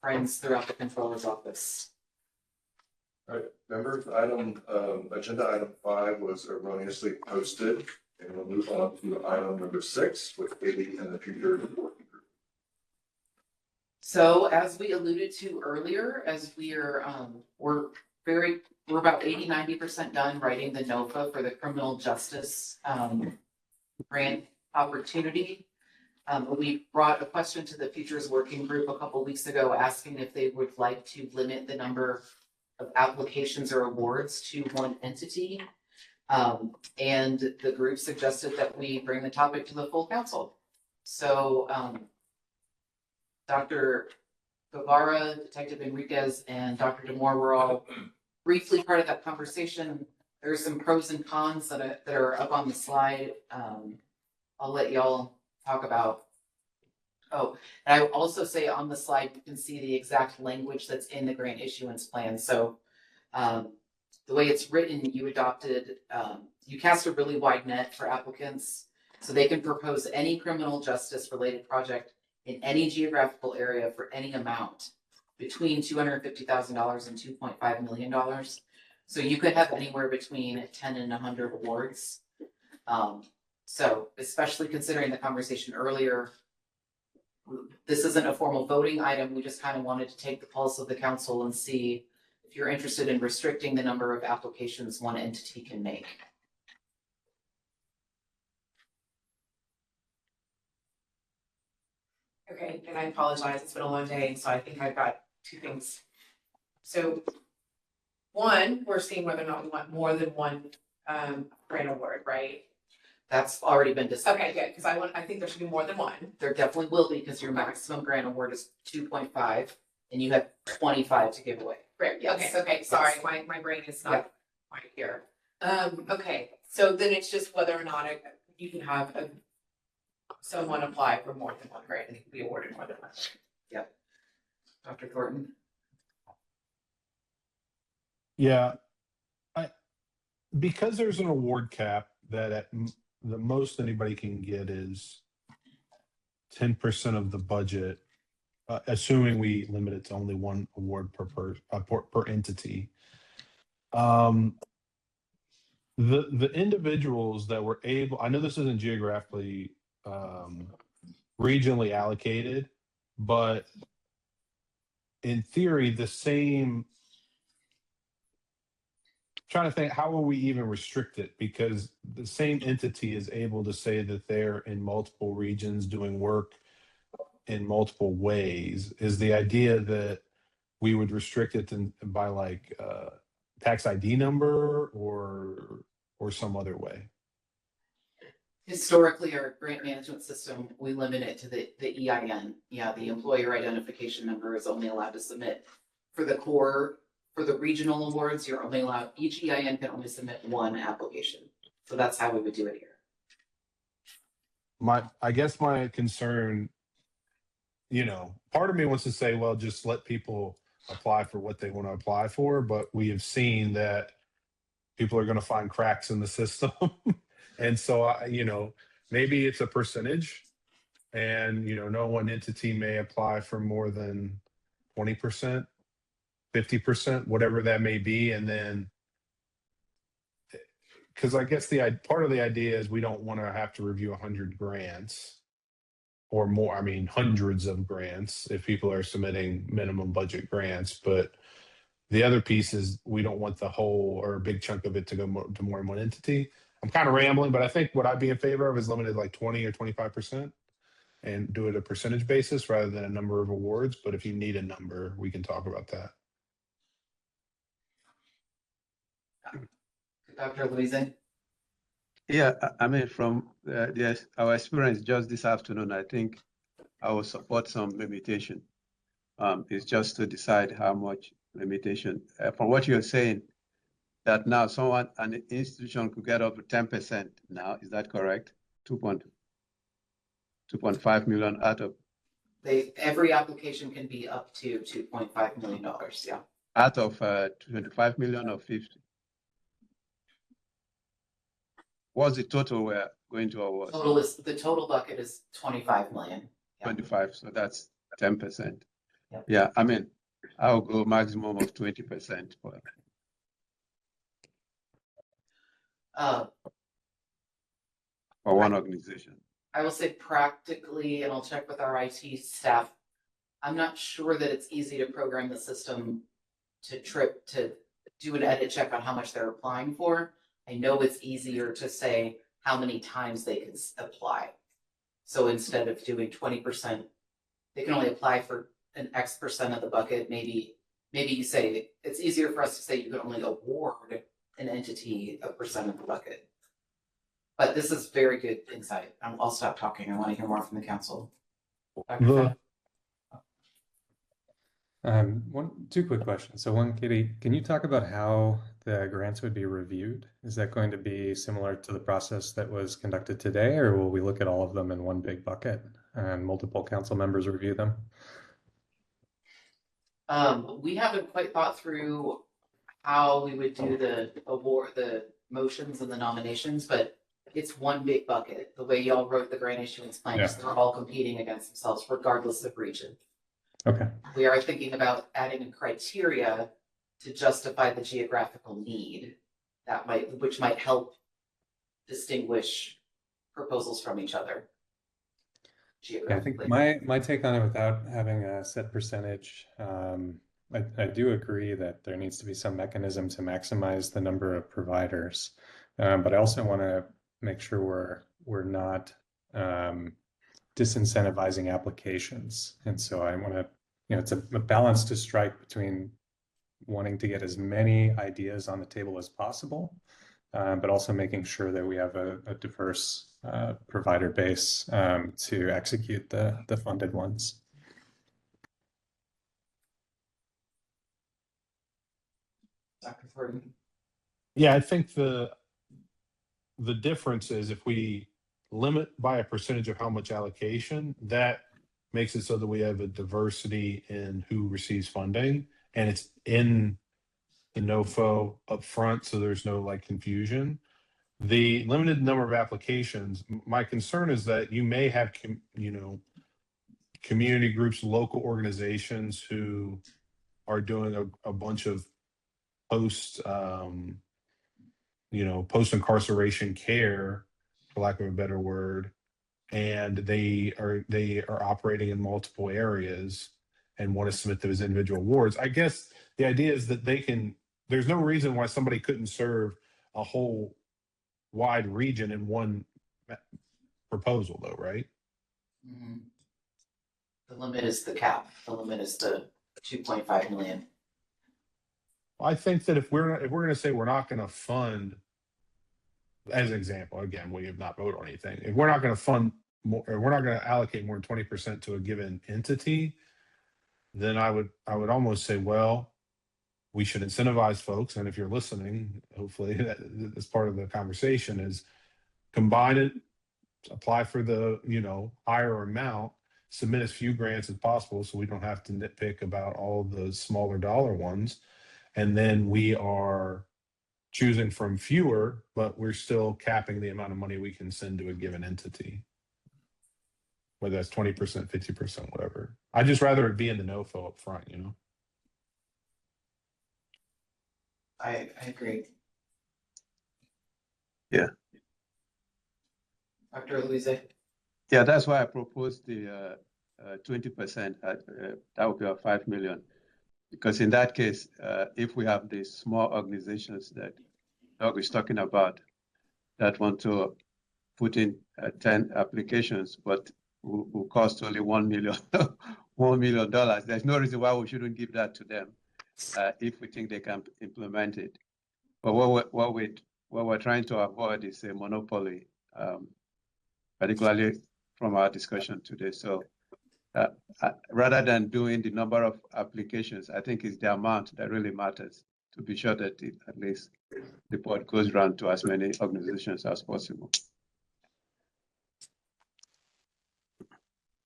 friends throughout the controller's office. All right, members, agenda item 5 was erroneously posted, and we'll move on to item number 6 with Katie and the future working group. So as we alluded to earlier, as we're about 80-90% done writing the NOFA for the criminal justice grant opportunity. We brought a question to the Futures Working Group a couple weeks ago asking if they would like to limit the number of applications or awards to one entity. And the group suggested that we bring the topic to the full council. So Dr. Guevara, Detective Enriquez, and Dr. Demore were all briefly part of that conversation. There's some pros and cons that are up on the slide. I'll let y'all talk about. Oh, and I will also say on the slide, you can see the exact language that's in the grant issuance plan. So the way it's written, you cast a really wide net for applicants. So they can propose any criminal justice related project in any geographical area for any amount between $250,000 and $2.5 million. So you could have anywhere between 10 and 100 awards. So especially considering the conversation earlier, this isn't a formal voting item. We just kind of wanted to take the pulse of the council and see if you're interested in restricting the number of applications one entity can make. Okay, and I apologize, it's been a long day, so I think I've got two things. So one, we're seeing whether or not we want more than one grant award, right? That's already been decided. Okay, good, because I think there should be more than one. There definitely will be, because your maximum grant award is 2.5 and you have 25 to give away. Great, Yes. okay, sorry, Yes. my brain is Yeah. not quite here. Okay, so then it's just whether or not you can have someone apply for more than one grant and be awarded more than one. Yep. Dr. Thornton? Yeah, because there's an award cap that at the most anybody can get is 10% of the budget, assuming we limit it to only one award per entity. The individuals that were able, I know this isn't geographically regionally allocated, but in theory, the same. Trying to think, how will we even restrict it? Because the same entity is able to say that they're in multiple regions doing work in multiple ways. Is the idea that we would restrict it by like tax ID number or some other way? Historically, our grant management system, we limit it to the EIN. Yeah, the employer identification number is only allowed to submit for the core. For the regional awards, you're only allowed, each EIN can only submit one application. So that's how we would do it here. I guess my concern, part of me wants to say, well, just let people apply for what they want to apply for, but we have seen that people are going to find cracks in the system. And so, maybe it's a percentage and, no one entity may apply for more than 20%. 50%, whatever that may be. And then, because I guess part of the idea is we don't want to have to review 100 grants or more. I mean, hundreds of grants if people are submitting minimum budget grants. But the other piece is we don't want the whole or a big chunk of it to go to more than one entity. I'm kind of rambling, but I think what I'd be in favor of is limited like 20 or 25% and do it a percentage basis rather than a number of awards. But if you need a number, we can talk about that. Dr. Louise? Yeah, I mean, from our experience just this afternoon, I think I will support some limitation. It's just to decide how much limitation. From what you're saying, that now an institution could get up to 10% now, is that correct? 2.5 million out of. Every application can be up to $2.5 million, yeah. Out of 25 million or 50? What's the total we're going to award? The total bucket is 25 million. Yeah. 25, so that's 10%. Yep. Yeah, I mean, I'll go maximum of 20% for one organization. I will say practically, and I'll check with our IT staff, I'm not sure that it's easy to program the system to do an edit check on how much they're applying for. I know it's easier to say how many times they can apply. So instead of doing 20%, they can only apply for an X percent of the bucket. Maybe you say it's easier for us to say you can only award an entity a percent of the bucket. But this is very good insight. I'll stop talking. I want to hear more from the council. Two quick questions. So one, Katie, can you talk about how the grants would be reviewed? Is that going to be similar to the process that was conducted today, or will we look at all of them in one big bucket and multiple council members review them? We haven't quite thought through how we would do the award, the motions and the nominations, but it's one big bucket. The way y'all wrote the grant issuance plans, they're all competing against themselves regardless of region. Okay. We are thinking about adding a criteria to justify the geographical need which might help distinguish proposals from each other. Yeah, I think my take on it, without having a set percentage, I do agree that there needs to be some mechanism to maximize the number of providers, but I also want to make sure we're not disincentivizing applications, and so I want to, it's a balance to strike between wanting to get as many ideas on the table as possible, but also making sure that we have a diverse provider base to execute the funded ones. Dr. Thornton. Yeah, I think the difference is if we limit by a percentage of how much allocation, that makes it so that we have a diversity in who receives funding, and it's in the NOFO up front, so there's no like confusion. The limited number of applications, my concern is that you may have, community groups, local organizations who are doing a bunch of post incarceration care, for lack of a better word, and they are operating in multiple areas and want to submit those individual awards. I guess the idea is that there's no reason why somebody couldn't serve a whole wide region in one proposal, though, right? Mm-hmm. The limit is the cap. The limit is the 2.5 million. I think that if we're going to say we're not going to fund, as an example, again, we have not voted on anything. If we're not going to fund more, or we're not going to allocate more than 20% to a given entity, then I would almost say, well, we should incentivize folks. And if you're listening, hopefully that's part of the conversation, is combine it, apply for the, higher amount, submit as few grants as possible so we don't have to nitpick about all the smaller dollar ones. And then we are choosing from fewer, but we're still capping the amount of money we can send to a given entity, whether that's 20%, 50%, whatever. I'd just rather it be in the NOFO up front, I agree. Yeah. Dr. Louise. Yeah, that's why I proposed the 20%. That would be a 5 million. Because in that case, if we have these small organizations that Doug is talking about that want to put in 10 applications, but will cost only $1 million, $1 million, there's no reason why we shouldn't give that to them if we think they can implement it. But what we're trying to avoid is a monopoly, particularly from our discussion today. So rather than doing the number of applications, I think it's the amount that really matters, to be sure that at least the report goes around to as many organizations as possible.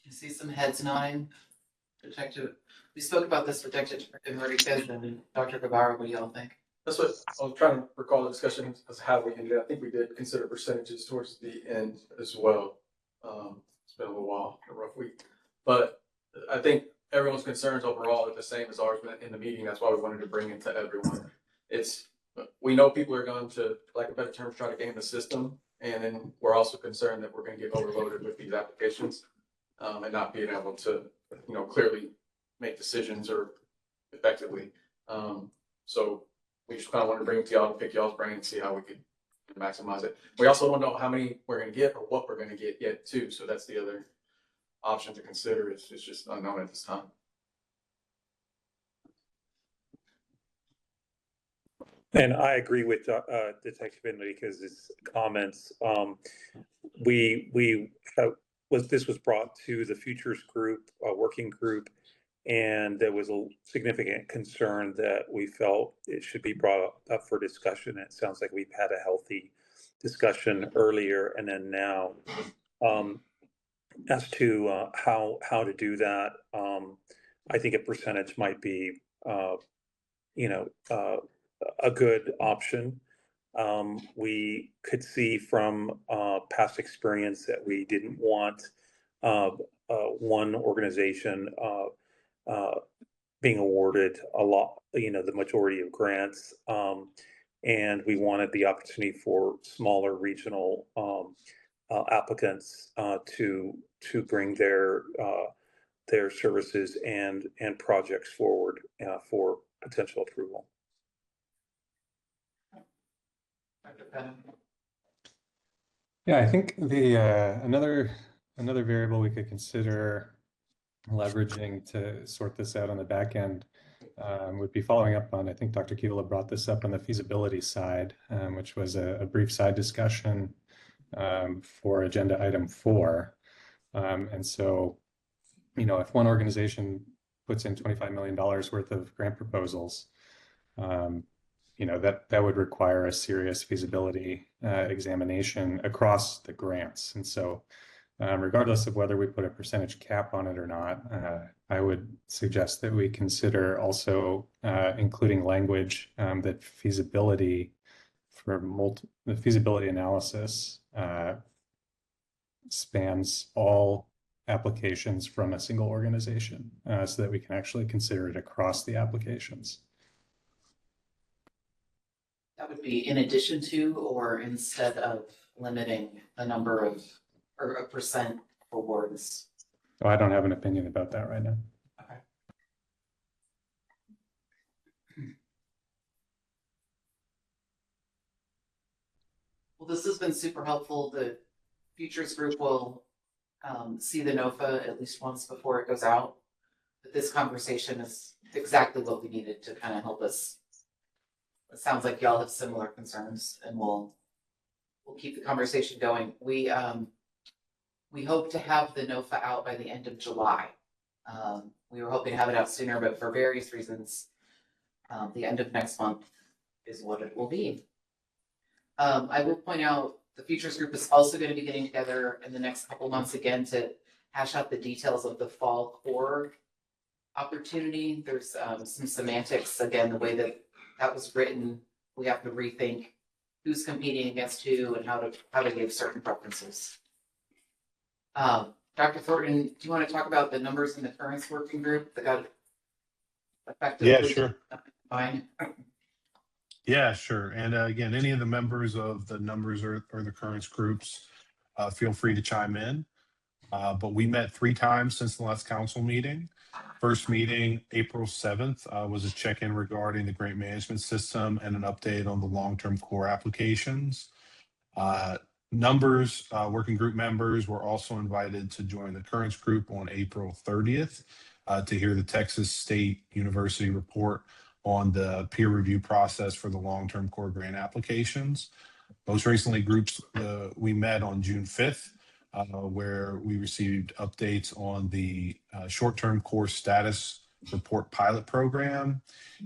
You see some heads nodding. Detective, we spoke about this with Detective Enriquez and Dr. Guevara. What do y'all think? That's what I was trying to recall the discussion as how we ended. I think we did consider percentages towards the end as well. It's been a little while, a rough week, but I think everyone's concerns overall are the same as ours in the meeting. That's why we wanted to bring it to everyone. We know people are going to, like a better term, try to game the system, and then we're also concerned that we're going to get overloaded with these applications and not being able to, clearly make decisions or effectively. So we just kind of wanted to bring it to y'all to pick y'all's brain and see how we could maximize it. We also don't know how many we're going to get or what we're going to get yet too. So that's the other option to consider. It's just unknown at this time. And I agree with Detective Enriquez's comments. This was brought to the Futures Group, working group, And there was a significant concern that we felt it should be brought up for discussion. It sounds like we've had a healthy discussion earlier and then now. As to how to do that, I think a percentage might be, a good option. We could see from past experience that we didn't want one organization being awarded a lot, the majority of grants. And we wanted the opportunity for smaller regional applicants to bring their services and projects forward for potential approval. Yeah, I think the another variable we could consider leveraging to sort this out on the back end would be following up on, I think Dr. Kivala brought this up on the feasibility side, which was a brief side discussion for agenda item 4. And so, if one organization puts in $25 million worth of grant proposals, that would require a serious feasibility examination across the grants. And so regardless of whether we put a percentage cap on it or not, I would suggest that we consider also including language that feasibility the feasibility analysis spans all applications from a single organization so that we can actually consider it across the applications. That would be in addition to or instead of limiting the number of or a percent awards. Oh, I don't have an opinion about that right now. Okay. Well, this has been super helpful. The futures group will see the NOFA at least once before it goes out. But this conversation is exactly what we needed to kind of help us. It sounds like y'all have similar concerns, and we'll keep the conversation going. We hope to have the NOFA out by the end of July. We were hoping to have it out sooner, but for various reasons, the end of next month is what it will be. I will point out the futures group is also going to be getting together in the next couple months again to hash out the details of the fall core opportunity. There's some semantics, again, the way that was written. We have to rethink who's competing against who and how to give certain preferences. Dr. Thornton, do you want to talk about the numbers in the currents working group that got effectively? Yeah, sure. Fine. Yeah, sure. And again, any of the members of the numbers or the currents groups, feel free to chime in. But we met 3 times since the last council meeting. First meeting, April 7th, was a check-in regarding the grant management system and an update on the long-term core applications. Working group members were also invited to join the currents group on April 30th to hear the Texas State University report on the peer review process for the long-term core grant applications. Most recently, we met on June 5th, where we received updates on the short-term core status report pilot program,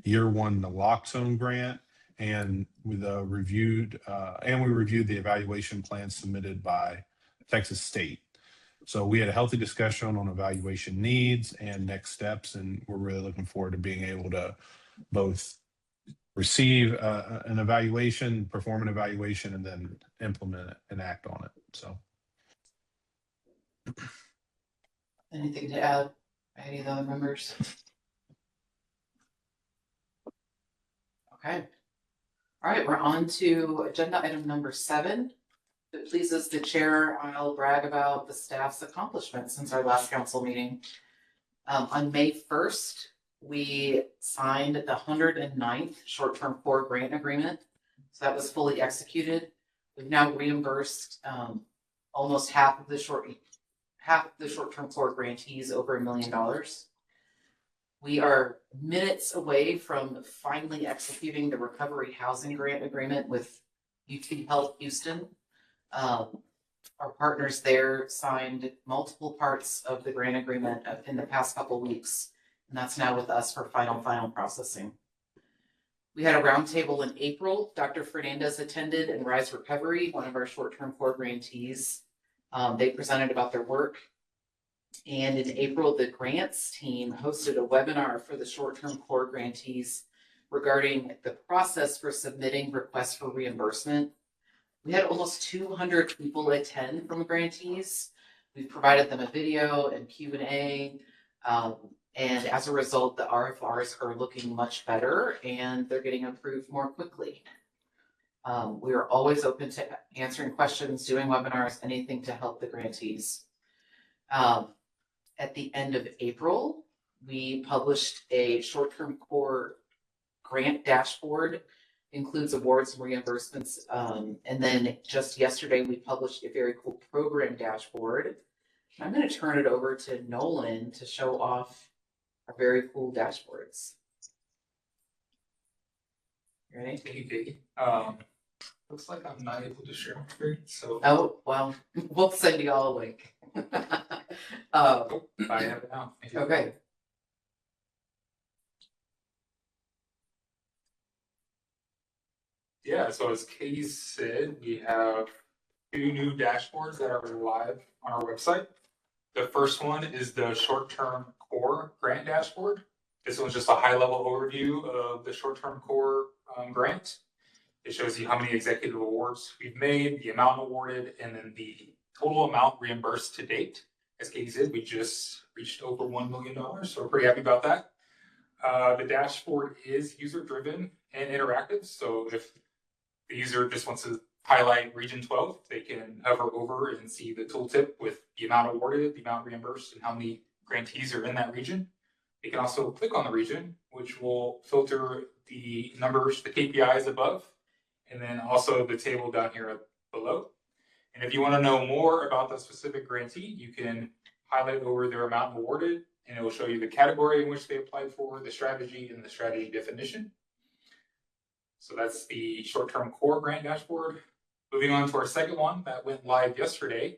year 1 naloxone grant, and we reviewed the evaluation plan submitted by Texas State. So we had a healthy discussion on evaluation needs and next steps, and we're really looking forward to being able to both receive an evaluation, perform an evaluation, and then implement it and act on it. So. Anything to add? Any of the other members? Okay. All right, we're on to agenda item number 7. If it pleases the chair, I'll brag about the staff's accomplishments since our last council meeting. On May 1st, we signed the 109th short-term core grant agreement. So that was fully executed. We've now reimbursed almost half of the short-term core grantees over $1 million. We are minutes away from finally executing the recovery housing grant agreement with UT Health Houston. Our partners there signed multiple parts of the grant agreement in the past couple weeks, and that's now with us for final processing. We had a roundtable in April. Dr. Fernandez attended, and Rise Recovery, one of our short-term core grantees, they presented about their work. And in April, the grants team hosted a webinar for the short-term core grantees regarding the process for submitting requests for reimbursement. We had almost 200 people attend from grantees. We've provided them a video and Q&A. And as a result, the RFRs are looking much better and they're getting approved more quickly. We are always open to answering questions, doing webinars, anything to help the grantees. At the end of April, we published a short-term core grant dashboard, includes awards and reimbursements. And then just yesterday, we published a very cool program dashboard. I'm going to turn it over to Nolan to show off our very cool dashboards. You ready? Thank you, Katie. Looks like I'm not able to share my screen, so. Oh, well, we'll send you all a link. I have it now. Thank you. Okay. Yeah, so as Katie said, we have 2 new dashboards that are live on our website. The first one is the short-term core grant dashboard. This one's just a high-level overview of the short-term core grant. It shows you how many executive awards we've made, the amount awarded, and then the total amount reimbursed to date. As Katie said, we just reached over $1 million, so we're pretty happy about that. The dashboard is user-driven and interactive, so if the user just wants to highlight Region 12, they can hover over and see the tooltip with the amount awarded, the amount reimbursed, and how many grantees are in that region. They can also click on the region, which will filter the numbers, the KPIs above, and then also the table down here below. And if you want to know more about the specific grantee, you can highlight over their amount awarded, and it will show you the category in which they applied for, the strategy, and the strategy definition. So that's the short-term core grant dashboard. Moving on to our second one that went live yesterday.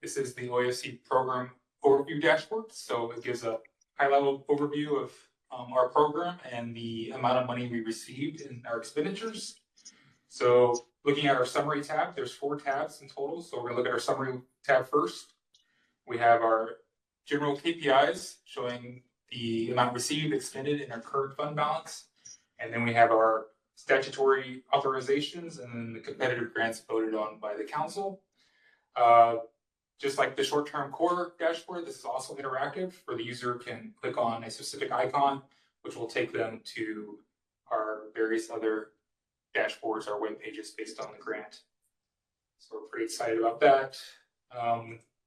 This is the OFC program overview dashboard. So it gives a high-level overview of our program and the amount of money we received in our expenditures. So looking at our summary tab, there's 4 tabs in total. So we're gonna look at our summary tab first. We have our general KPIs showing the amount received, expended, and our current fund balance. And then we have our statutory authorizations and then the competitive grants voted on by the council. Just like the short-term core dashboard, this is also interactive where the user can click on a specific icon, which will take them to our various other dashboards, our web pages based on the grant. So we're pretty excited about that.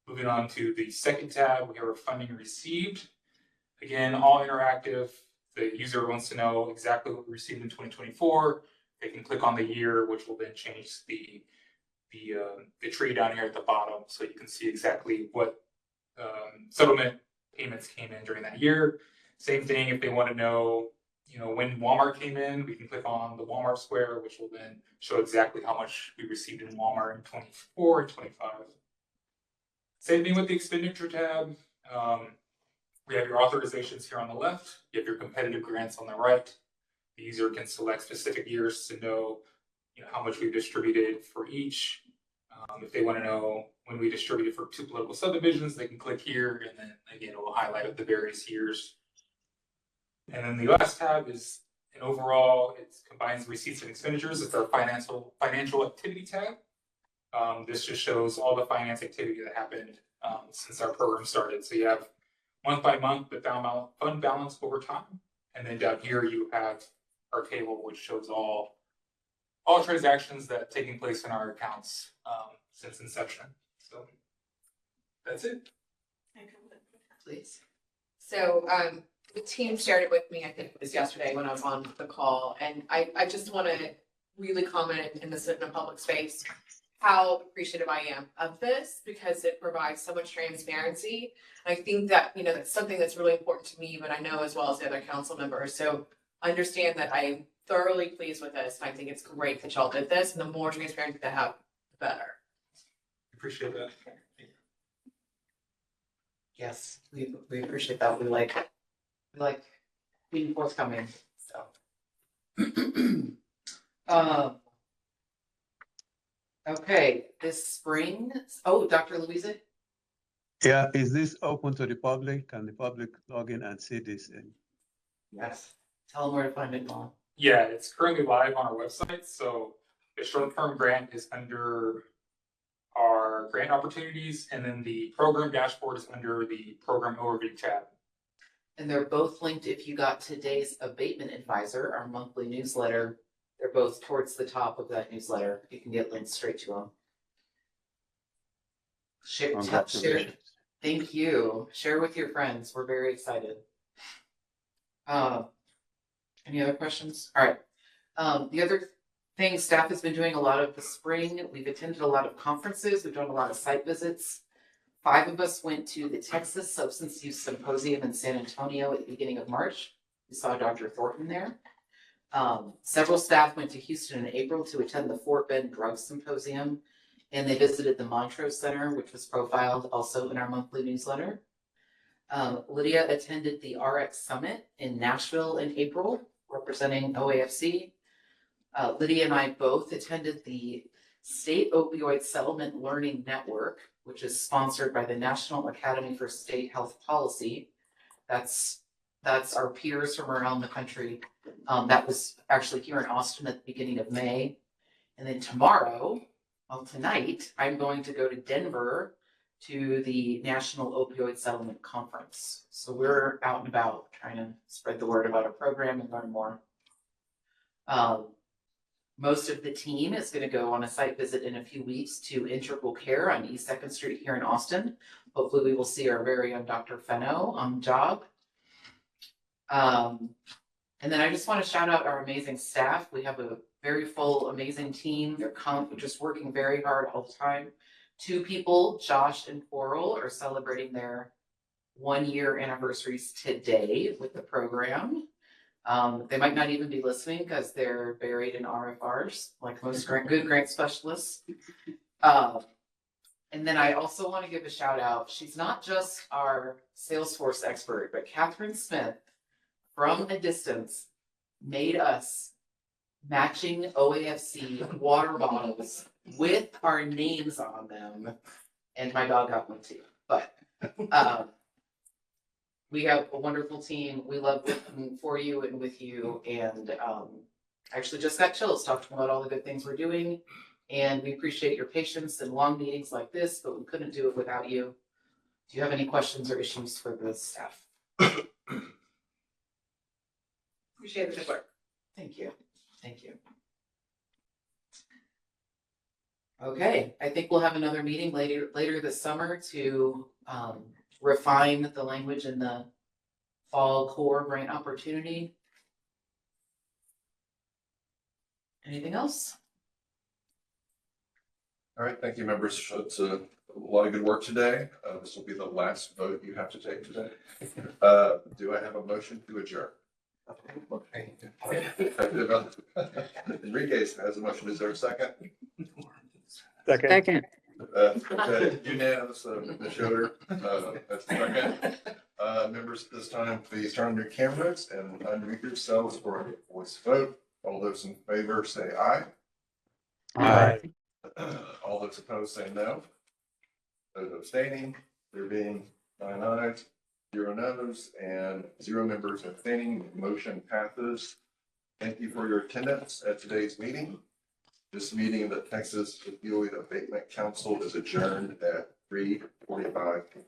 Moving on to the second tab, we have our funding received. Again, all interactive. The user wants to know exactly what we received in 2024. They can click on the year, which will then change the tree down here at the bottom, so you can see exactly what settlement payments came in during that year. Same thing if they want to know, when Walmart came in, we can click on the Walmart square, which will then show exactly how much we received in Walmart in 24 and 25. Same thing with the expenditure tab. We have your authorizations here on the left. You have your competitive grants on the right. The user can select specific years to know, how much we've distributed for each. If they want to know when we distributed for 2 political subdivisions, they can click here, and then again, it will highlight the various years. And then the last tab is an overall, it combines receipts and expenditures. It's our financial activity tab. This just shows all the finance activity that happened since our program started. So you have month by month the fund balance over time. And then down here you have our table, which shows all transactions that have taken place in our accounts since inception. So that's it. Please. So the team shared it with me, I think it was yesterday when I was on the call, and I just want to really comment in a public space how appreciative I am of this, because it provides so much transparency. I think that, that's something that's really important to me, but I know as well as the other council members. So understand that I'm thoroughly pleased with this, and I think it's great that y'all did this, and the more transparency they have, the better. Appreciate that. Yes, we appreciate that. We like like being forthcoming, so. Okay, this spring, oh, Dr. Louisa? Yeah, is this open to the public? Can the public log in and see this? Yes. Tell them where to find it, Mom. Yeah, it's currently live on our website. So the short-term grant is under our grant opportunities, and then the program dashboard is under the program overview tab. And they're both linked if you got today's Abatement Advisor, our monthly newsletter. They're both towards the top of that newsletter. You can get links straight to them. Share, Congratulations. thank you. Share with your friends. We're very excited. Any other questions? All right. The other thing staff has been doing a lot of the spring. We've attended a lot of conferences. We've done a lot of site visits. 5 of us went to the Texas Substance Use Symposium in San Antonio at the beginning of March. We saw Dr. Thornton there. Several staff went to Houston in April to attend the Fort Bend Drug Symposium, and they visited the Montrose Center, which was profiled also in our monthly newsletter. Lydia attended the RX Summit in Nashville in April, representing OAFC. Lydia and I both attended the State Opioid Settlement Learning Network, which is sponsored by the National Academy for State Health Policy. That's our peers from around the country. That was actually here in Austin at the beginning of May. And then tonight, I'm going to go to Denver to the National Opioid Settlement Conference. So we're out and about trying to spread the word about our program and learn more. Most of the team is going to go on a site visit in a few weeks to Integral Care on East 2nd Street here in Austin. Hopefully we will see our very own Dr. Fenno on the job. And then I just want to shout out our amazing staff. We have a very full, amazing team. They're just working very hard all the time. 2 people, Josh and Coral, are celebrating their 1-year anniversaries today with the program. They might not even be listening because they're buried in RFRs, like most good grant specialists. And then I also want to give a shout out. She's not just our Salesforce expert, but Catherine Smith, from a distance, made us matching OAFC water bottles with our names on them. And my dog got one too. But we have a wonderful team. We love working for you and with you. And I actually just got chills talking about all the good things we're doing. And we appreciate your patience and long meetings like this, but we couldn't do it without you. Do you have any questions or issues for the staff? Appreciate the good work. Thank you. Thank you. Okay, I think we'll have another meeting later this summer to refine the language in the fall core grant opportunity. Anything else? All right, thank you, members. It's a lot of good work today. This will be the last vote you have to take today. Do I have a motion to adjourn? Enriquez has a motion. Is there a second? Second. Unanimous, Ms. Schroeder, that's the second. Members, at this time, please turn on your cameras and unmute yourselves for a voice vote. All those in favor say aye. Aye. All those opposed say no. Those abstaining, there being 9 ayes, 0 noes, and 0 members abstaining, motion passes. Thank you for your attendance at today's meeting. This meeting of the Texas Opioid Abatement Council is adjourned at 3:45.